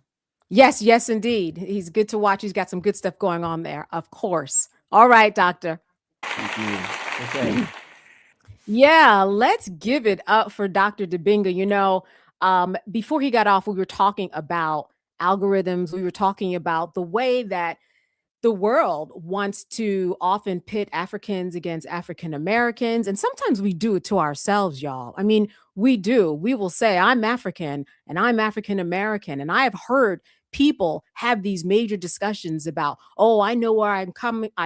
Yes, indeed. He's good to watch. He's got some good stuff going on there, of course. All right, doctor. Thank you. Okay. Yeah, let's give it up for Dr. Dibinga. Before he got off, we were talking about algorithms. We were talking about the way that the world wants to often pit Africans against African Americans. And sometimes we do it to ourselves, y'all. I mean, we do. We will say, I'm African and I'm African American. And I have heard people have these major discussions about, oh, I know where I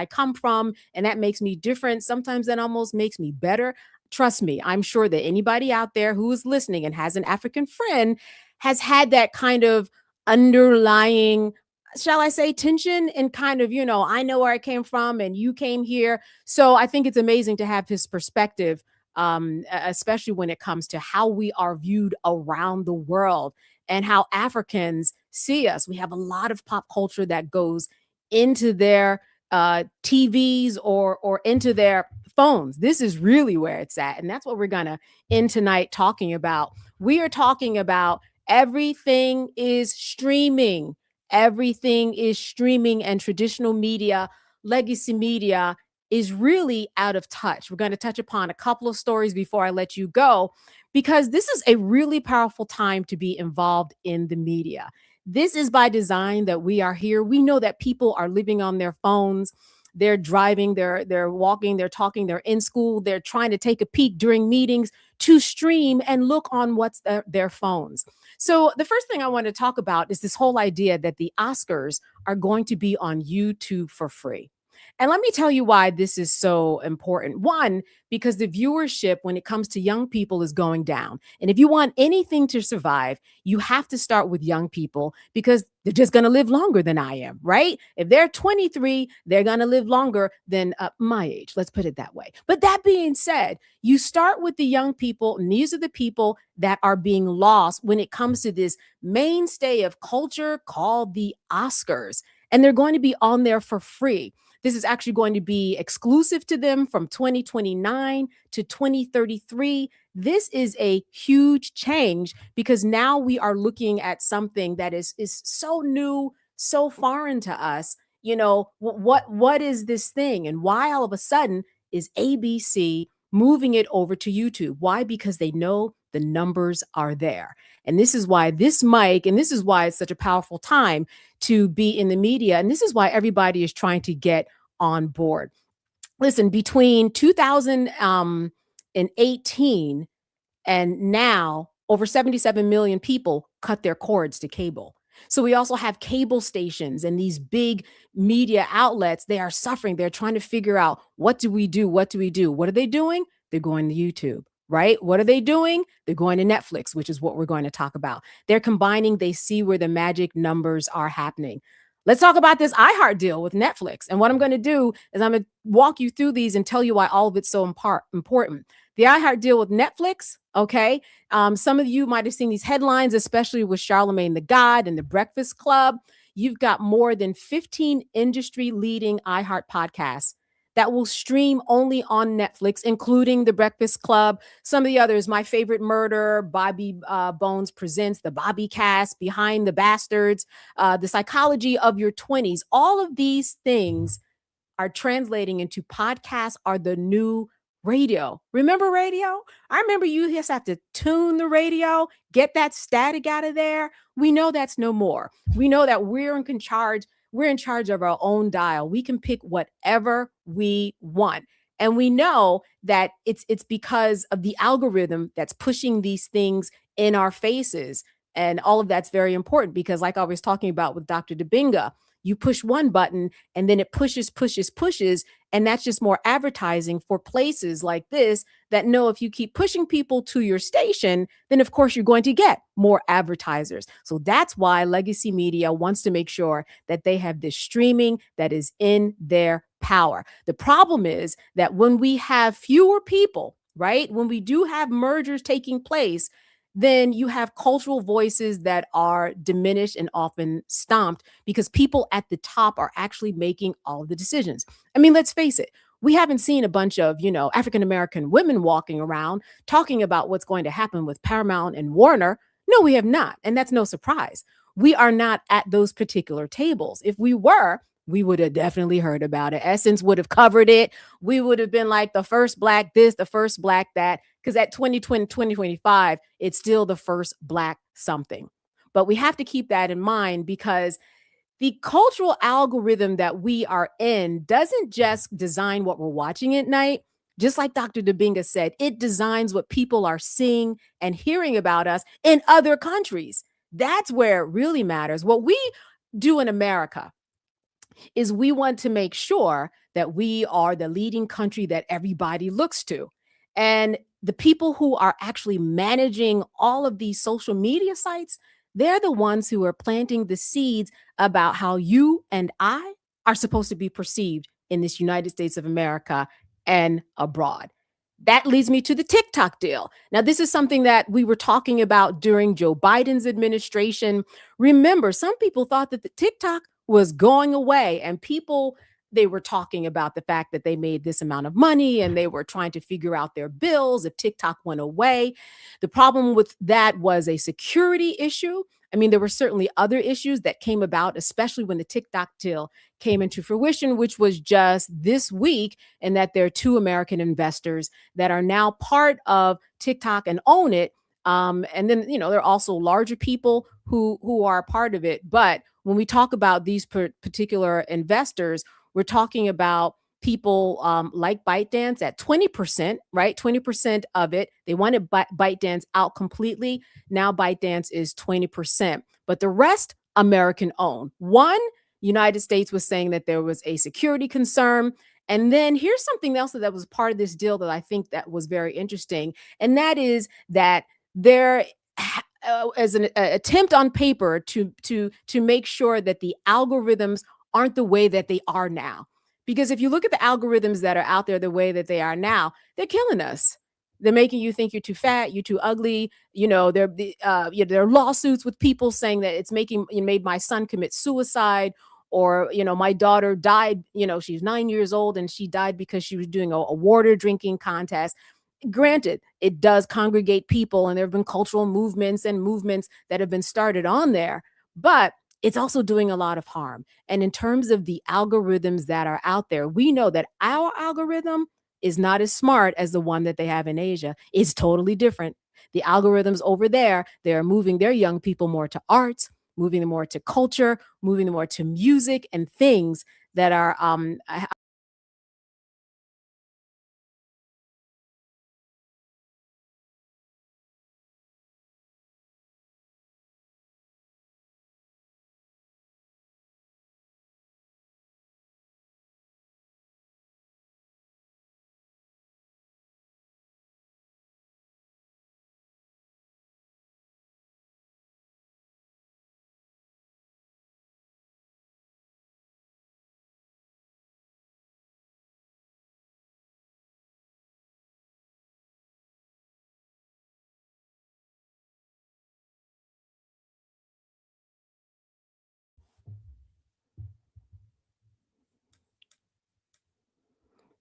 come from, and that makes me different. Sometimes that almost makes me better. Trust me, I'm sure that anybody out there who is listening and has an African friend has had that kind of underlying, shall I say, tension, and kind of, I know where I came from and you came here. So I think it's amazing to have his perspective, especially when it comes to how we are viewed around the world and how Africans see us. We have a lot of pop culture that goes into their TVs or into their phones. This is really where it's at. And that's what we're going to end tonight talking about. We are talking about everything is streaming. Everything is streaming, and traditional media, legacy media is really out of touch. We're going to touch upon a couple of stories before I let you go, because this is a really powerful time to be involved in the media. This is by design that we are here. We know that people are living on their phones. They're driving, they're walking, they're talking, they're in school, they're trying to take a peek during meetings to stream and look on what's their phones. So the first thing I want to talk about is this whole idea that the Oscars are going to be on YouTube for free. And let me tell you why this is so important. One, because the viewership when it comes to young people is going down. And if you want anything to survive, you have to start with young people, because they're just going to live longer than I am, right? If they're 23, they're going to live longer than my age. Let's put it that way. But that being said, you start with the young people, and these are the people that are being lost when it comes to this mainstay of culture called the Oscars. And they're going to be on there for free. This is actually going to be exclusive to them from 2029 to 2033. This is a huge change, because now we are looking at something that is so new, so foreign to us. What is this thing, and why all of a sudden is ABC moving it over to YouTube? Why? Because they know the numbers are there. And this is why this mic, and this is why it's such a powerful time to be in the media. And this is why everybody is trying to get on board. Listen, between 2018 and now, over 77 million people cut their cords to cable. So we also have cable stations and these big media outlets. They are suffering. They're trying to figure out, what do we do? What do we do? What are they doing? They're going to YouTube. Right? What are they doing? They're going to Netflix, which is what we're going to talk about. They're combining. They see where the magic numbers are happening. Let's talk about this iHeart deal with Netflix. And what I'm going to do is I'm going to walk you through these and tell you why all of it's so important. The iHeart deal with Netflix, okay? Some of you might have seen these headlines, especially with Charlemagne the God and the Breakfast Club. You've got more than 15 industry leading iHeart podcasts that will stream only on Netflix, including The Breakfast Club, some of the others, My Favorite Murder, Bobby Bones Presents, The Bobby Cast, Behind the Bastards, The Psychology of Your 20s. All of these things are translating into podcasts are the new radio. Remember radio? I remember you just have to tune the radio, get that static out of there. We know that's no more. We know that we're in charge of our own dial. We can pick whatever we want. And we know that it's because of the algorithm that's pushing these things in our faces. And all of that's very important because, like I was talking about with Dr. Dibinga, you push one button and then it pushes. And that's just more advertising for places like this that know if you keep pushing people to your station, then of course you're going to get more advertisers. So that's why legacy media wants to make sure that they have this streaming that is in their power. The problem is that when we have fewer people, right? When we do have mergers taking place, then you have cultural voices that are diminished and often stomped because people at the top are actually making all of the decisions. I mean, let's face it. We haven't seen a bunch of, African American women walking around talking about what's going to happen with Paramount and Warner. No, we have not. And that's no surprise. We are not at those particular tables. If we were, we would have definitely heard about it. Essence would have covered it. We would have been like the first black this, the first black that, because at 2020, 2025, it's still the first black something. But we have to keep that in mind because the cultural algorithm that we are in doesn't just design what we're watching at night. Just like Dr. Dibinga said, it designs what people are seeing and hearing about us in other countries. That's where it really matters. What we do in America is we want to make sure that we are the leading country that everybody looks to. And the people who are actually managing all of these social media sites, they're the ones who are planting the seeds about how you and I are supposed to be perceived in this United States of America and abroad. That leads me to the TikTok deal. Now, this is something that we were talking about during Joe Biden's administration. Remember, some people thought that the TikTok was going away, and they were talking about the fact that they made this amount of money and they were trying to figure out their bills if TikTok went away. The problem with that was a security issue. I mean, there were certainly other issues that came about, especially when the TikTok deal came into fruition, which was just this week, and that there are two American investors that are now part of TikTok and own it. And then, there are also larger people who are a part of it. But when we talk about these particular investors, we're talking about people like ByteDance at 20%, right? 20% of it. They wanted ByteDance out completely. Now ByteDance is 20%, but the rest American owned. One, United States was saying that there was a security concern. And then here's something else that was part of this deal that I think that was very interesting. And that is that there as an attempt on paper to make sure that the algorithms aren't the way that they are now. Because if you look at the algorithms that are out there the way that they are now, they're killing us. They're making you think you're too fat, you're too ugly. There are lawsuits with people saying that it made my son commit suicide, or my daughter died. She's 9 years old and she died because she was doing a water drinking contest. Granted, it does congregate people, and there have been cultural movements that have been started on there, but it's also doing a lot of harm. And in terms of the algorithms that are out there, we know that our algorithm is not as smart as the one that they have in Asia. It's totally different. The algorithms over there, they're moving their young people more to arts, moving them more to culture, moving them more to music and things that are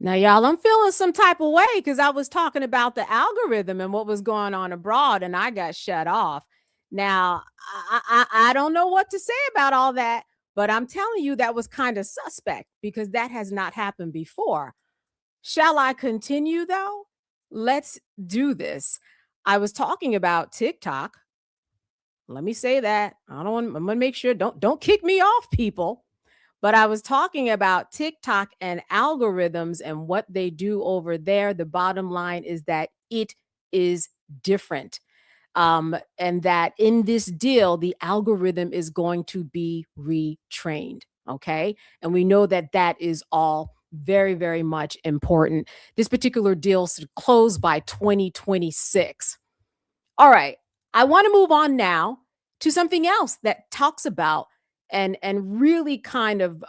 Now, y'all, I'm feeling some type of way because I was talking about the algorithm and what was going on abroad, and I got shut off. Now, I don't know what to say about all that, but I'm telling you that was kind of suspect because that has not happened before. Shall I continue though? Let's do this. I was talking about TikTok. Let me say that. I don't want, I'm gonna make sure don't kick me off, people. But I was talking about TikTok and algorithms and what they do over there. The bottom line is that it is different. And that in this deal, the algorithm is going to be retrained. Okay. And we know that that is all very, very much important. This particular deal should close by 2026. All right. I want to move on now to something else that talks about and really kind of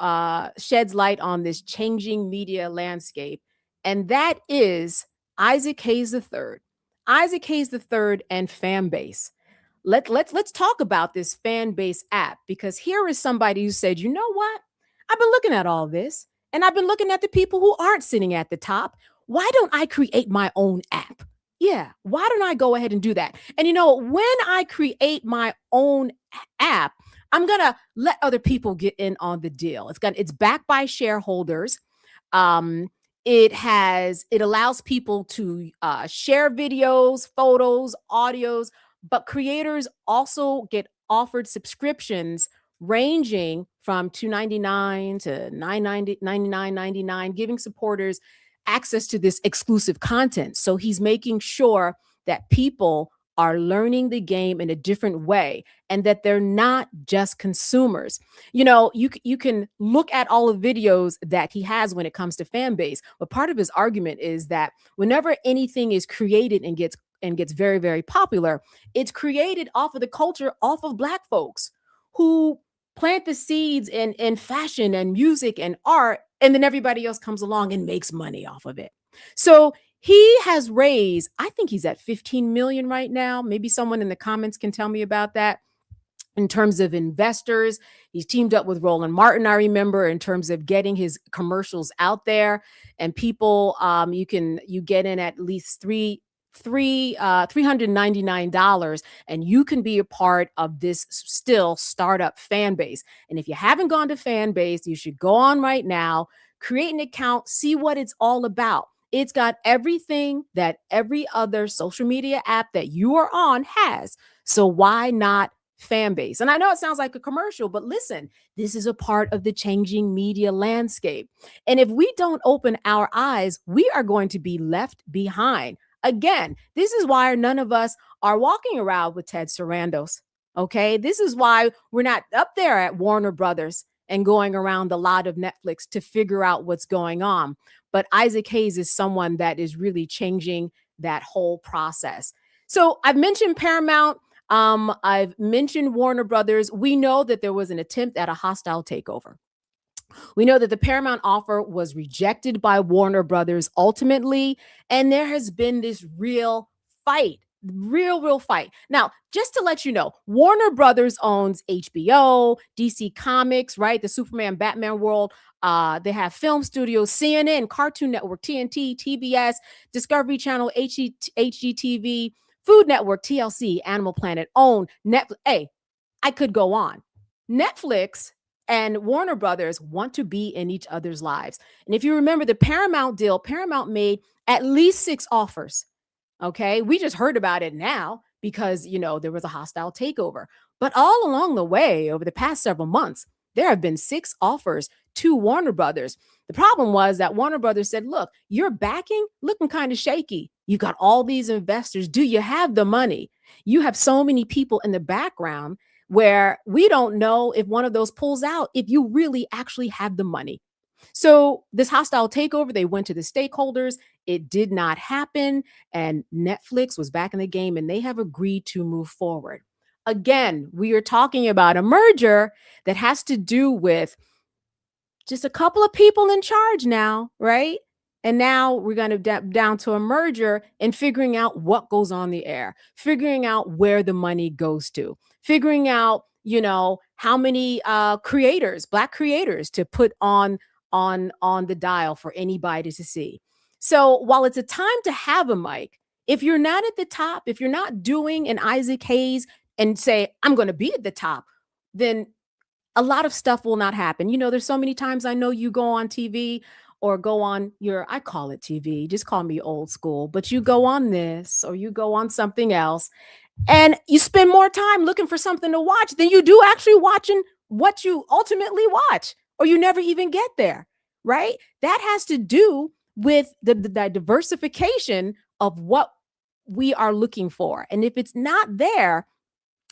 sheds light on this changing media landscape, and that is Isaac Hayes III. Isaac Hayes III and fan base. Let's talk about this fan base app, because here is somebody who said, you know what? I've been looking at all this, and I've been looking at the people who aren't sitting at the top. Why don't I create my own app? Yeah, why don't I go ahead and do that? And when I create my own app, I'm gonna let other people get in on the deal. It's backed by shareholders. Um, it allows people to share videos, photos, audios, but creators also get offered subscriptions ranging from 299 to 990 99.99, giving supporters access to this exclusive content. So he's making sure that people are learning the game in a different way and that they're not just consumers. You can look at all the videos that he has when it comes to fan base, but part of his argument is that whenever anything is created and gets very, very popular, it's created off of the culture, off of Black folks who plant the seeds in fashion and music and art, and then everybody else comes along and makes money off of it. So he has raised, I think he's at 15 million right now. Maybe someone in the comments can tell me about that. In terms of investors, he's teamed up with Roland Martin, I remember, in terms of getting his commercials out there. And people, you get in at least $399, and you can be a part of this still startup fan base. And if you haven't gone to fan base, you should go on right now, create an account, see what it's all about. It's got everything that every other social media app that you are on has. So why not fan base? And I know it sounds like a commercial, but listen, this is a part of the changing media landscape. And if we don't open our eyes, we are going to be left behind. Again, this is why none of us are walking around with Ted Sarandos. Okay. This is why we're not up there at Warner Brothers and going around the lot of Netflix to figure out what's going on. But Isaac Hayes is someone that is really changing that whole process. So I've mentioned Paramount. I've mentioned Warner Brothers. We know that there was an attempt at a hostile takeover. We know that the Paramount offer was rejected by Warner Brothers ultimately, and there has been this real fight. Real fight. Now, just to let you know, Warner Brothers owns HBO, DC Comics, right? The Superman, Batman world. They have film studios, CNN, Cartoon Network, TNT, TBS, Discovery Channel, HGTV, Food Network, TLC, Animal Planet, OWN, Netflix. Hey, I could go on. Netflix and Warner Brothers want to be in each other's lives. And if you remember the Paramount deal, Paramount made at least 6 offers. Okay. We just heard about it now because, there was a hostile takeover. But all along the way, over the past several months, there have been 6 offers to Warner Brothers. The problem was that Warner Brothers said, look, your backing looking kind of shaky. You got all these investors. Do you have the money? You have so many people in the background where we don't know if one of those pulls out, if you really actually have the money. So this hostile takeover, they went to the stakeholders. It did not happen. And Netflix was back in the game and they have agreed to move forward. Again, we are talking about a merger that has to do with just a couple of people in charge now, right? And now we're going to down to a merger and figuring out what goes on the air, figuring out where the money goes to, figuring out, how many creators, Black creators to put on on the dial for anybody to see. So while it's a time to have a mic, if you're not at the top, if you're not doing an Isaac Hayes and say, I'm going to be at the top, then a lot of stuff will not happen. There's so many times I know you go on TV or go on I call it TV, just call me old school, but you go on this or you go on something else and you spend more time looking for something to watch than you do actually watching what you ultimately watch, or you never even get there, right? That has to do with the diversification of what we are looking for. And if it's not there,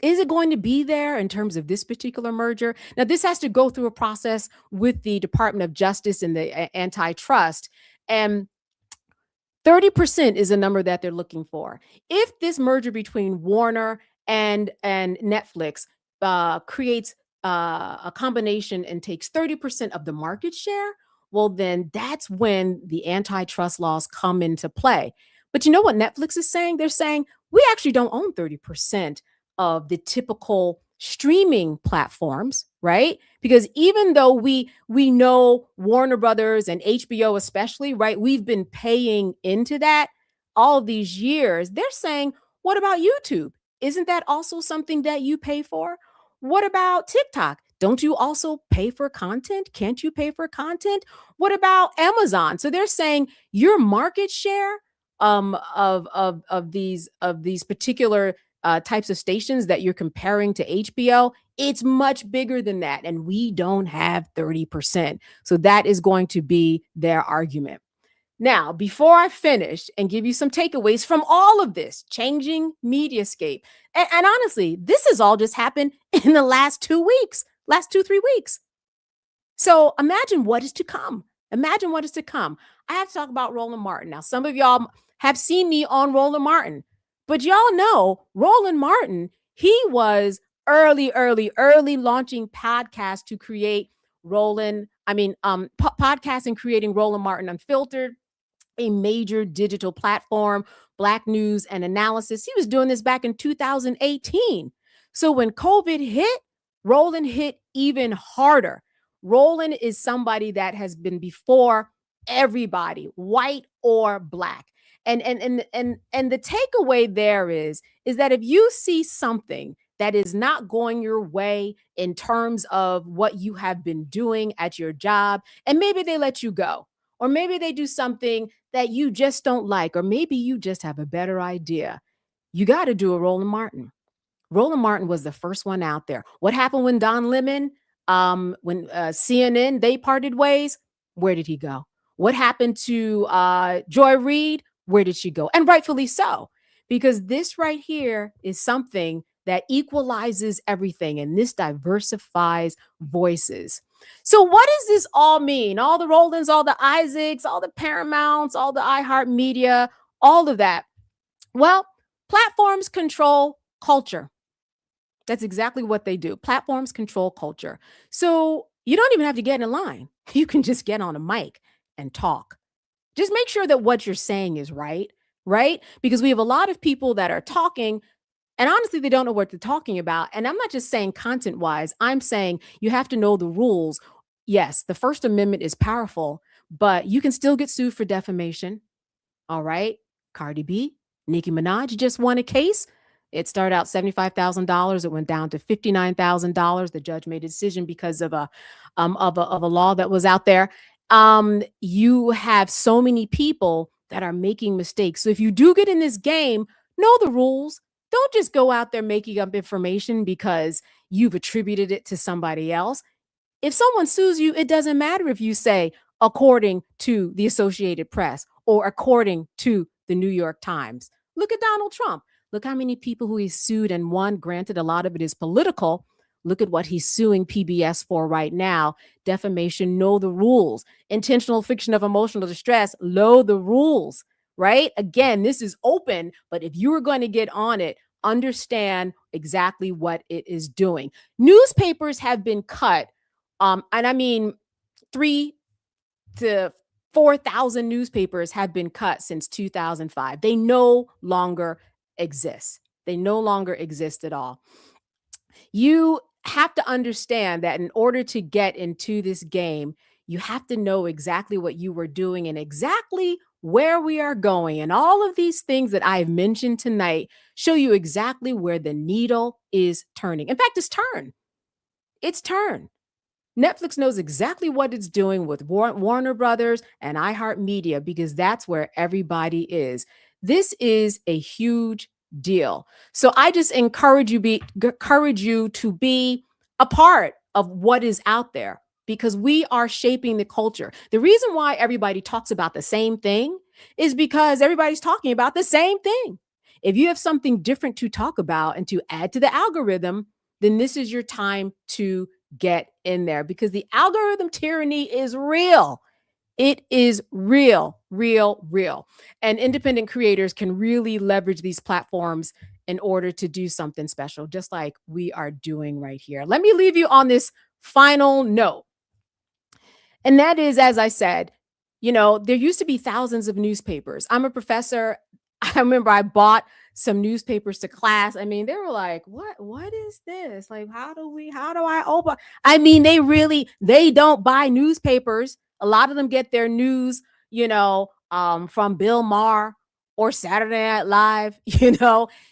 is it going to be there in terms of this particular merger? Now, this has to go through a process with the Department of Justice and the antitrust. And 30% is a number that they're looking for. If this merger between Warner and Netflix creates a combination and takes 30% of the market share, well, then that's when the antitrust laws come into play. But you know what Netflix is saying? They're saying we actually don't own 30% of the typical streaming platforms, right? Because even though we know Warner Brothers and HBO especially, right? We've been paying into that all of these years. They're saying, what about YouTube? Isn't that also something that you pay for? What about TikTok? Don't you also pay for content? Can't you pay for content? What about Amazon? So they're saying your market share of these particular types of stations that you're comparing to HBO, it's much bigger than that. And we don't have 30%. So that is going to be their argument. Now, before I finish and give you some takeaways from all of this changing mediascape, and honestly, this has all just happened in the last 2 weeks, last 2, 3 weeks. So imagine what is to come. Imagine what is to come. I have to talk about Roland Martin. Now, some of y'all have seen me on Roland Martin, but y'all know Roland Martin, he was early launching podcasts to create podcasts and creating Roland Martin Unfiltered, a major digital platform, Black News and Analysis. He was doing this back in 2018. So when COVID hit, Roland hit even harder. Roland is somebody that has been before everybody, white or black. And the takeaway there is that if you see something that is not going your way in terms of what you have been doing at your job, and maybe they let you go, or maybe they do something that you just don't like, or maybe you just have a better idea, you got to do a Roland Martin. Roland Martin was the first one out there. What happened when Don Lemon, when CNN, they parted ways? Where did he go? What happened to Joy Reid? Where did she go? And rightfully so, because this right here is something that equalizes everything, and this diversifies voices. So what does this all mean? All the Rolands, all the Isaacs, all the Paramounts, all the iHeartMedia, all of that. Well, platforms control culture. That's exactly what they do. Platforms control culture. So you don't even have to get in line. You can just get on a mic and talk. Just make sure that what you're saying is right, right? Because we have a lot of people that are talking and honestly, they don't know what they're talking about. And I'm not just saying content wise, I'm saying you have to know the rules. Yes, the First Amendment is powerful, but you can still get sued for defamation. All right. Cardi B, Nicki Minaj just won a case. It started out $75,000. It went down to $59,000. The judge made a decision because of a law that was out there. You have so many people that are making mistakes. So if you do get in this game, know the rules. Don't just go out there making up information because you've attributed it to somebody else. If someone sues you, it doesn't matter if you say, according to the Associated Press or according to the New York Times. Look at Donald Trump. Look how many people who he sued and won. Granted, a lot of it is political. Look at what he's suing PBS for right now. Defamation, know the rules. Intentional fiction of emotional distress, know the rules, right? Again, this is open, but if you are going to get on it, understand exactly what it is doing. Newspapers have been cut. And I mean, 3 to 4,000 newspapers have been cut since 2005. They no longer exist. They no longer exist at all. You have to understand that in order to get into this game, You have to know exactly what you were doing and exactly where we are going. And all of these things that I've mentioned tonight show you exactly where the needle is turning. In fact, it's turned. Netflix knows exactly what it's doing with Warner Brothers and iHeartMedia because that's where everybody is. This is a huge deal. So I just encourage you to be a part of what is out there because we are shaping the culture. The reason why everybody talks about the same thing is because everybody's talking about the same thing. If you have something different to talk about and to add to the algorithm, then this is your time to get in there because the algorithm tyranny is real. It is real, real, real. And independent creators can really leverage these platforms in order to do something special, just like we are doing right here. Let me leave you on this final note. And that is, as I said, there used to be thousands of newspapers. I'm a professor. I remember I bought some newspapers to class. I mean, they were like, what is this? Like, how do I open? I mean, they don't buy newspapers. A lot of them get their news, from Bill Maher or Saturday Night Live,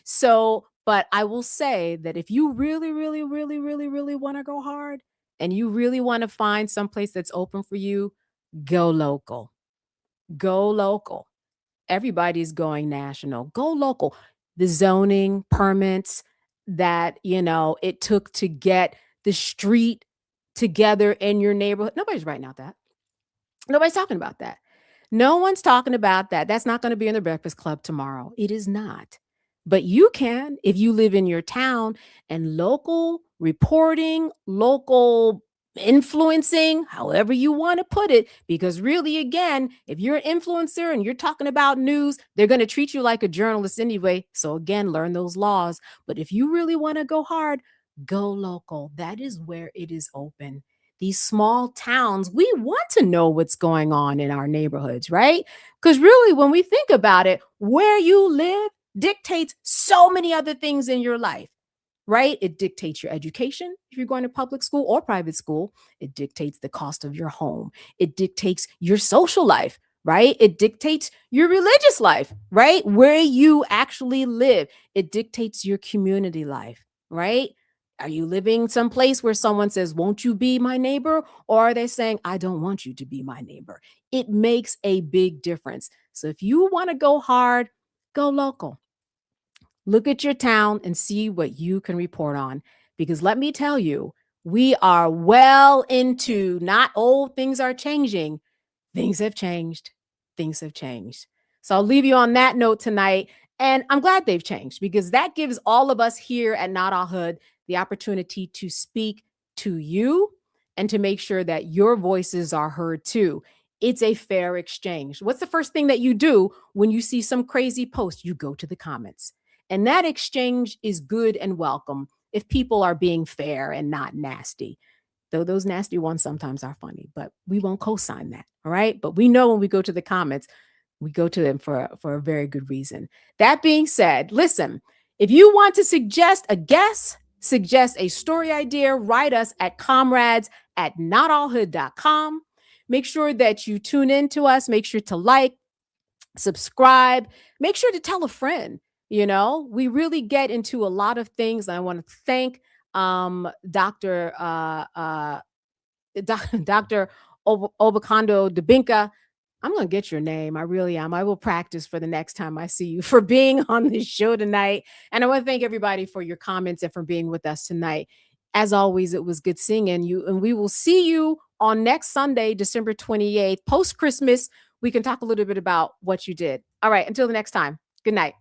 So, but I will say that if you really, really, really, really, really want to go hard, and you really want to find someplace that's open for you, go local. Go local. Everybody's going national. Go local. The zoning permits that, it took to get the street together in your neighborhood. Nobody's writing out that. Nobody's talking about that. No one's talking about that. That's not going to be in the Breakfast Club tomorrow. It is not. But you can if you live in your town, and local reporting, local influencing, however you want to put it. Because really, again, if you're an influencer and you're talking about news, they're going to treat you like a journalist anyway. So again, learn those laws. But if you really want to go hard, go local. That is where it is open. These small towns, we want to know what's going on in our neighborhoods, right? Because really, when we think about it, where you live dictates so many other things in your life, right? It dictates your education if you're going to public school or private school. It dictates the cost of your home. It dictates your social life, right? It dictates your religious life, right? Where you actually live. It dictates your community life, right? Are you living someplace where someone says, won't you be my neighbor? Or are they saying, I don't want you to be my neighbor? It makes a big difference. So if you want to go hard, go local. Look at your town and see what you can report on. Because let me tell you, we are well into not old things are changing. Things have changed. Things have changed. So I'll leave you on that note tonight. And I'm glad they've changed because that gives all of us here at Not All Hood the opportunity to speak to you and to make sure that your voices are heard too. It's a fair exchange. What's the first thing that you do when you see some crazy post? You go to the comments. And that exchange is good and welcome if people are being fair and not nasty. Though those nasty ones sometimes are funny, but we won't co-sign that. All right. But we know when we go to the comments, we go to them for a very good reason. That being said, listen, if you want to suggest a guest, suggest a story idea, write us at comrades@notallhood.com. Make sure that you tune in to us. Make sure to like, subscribe, make sure to tell a friend. We really get into a lot of things. I want to thank Dr. Dr. Omekongo Dibinga. I'm going to get your name. I really am. I will practice for the next time I see you for being on this show tonight. And I want to thank everybody for your comments and for being with us tonight. As always, it was good seeing you. And we will see you on next Sunday, December 28th, post Christmas. We can talk a little bit about what you did. All right. Until the next time. Good night.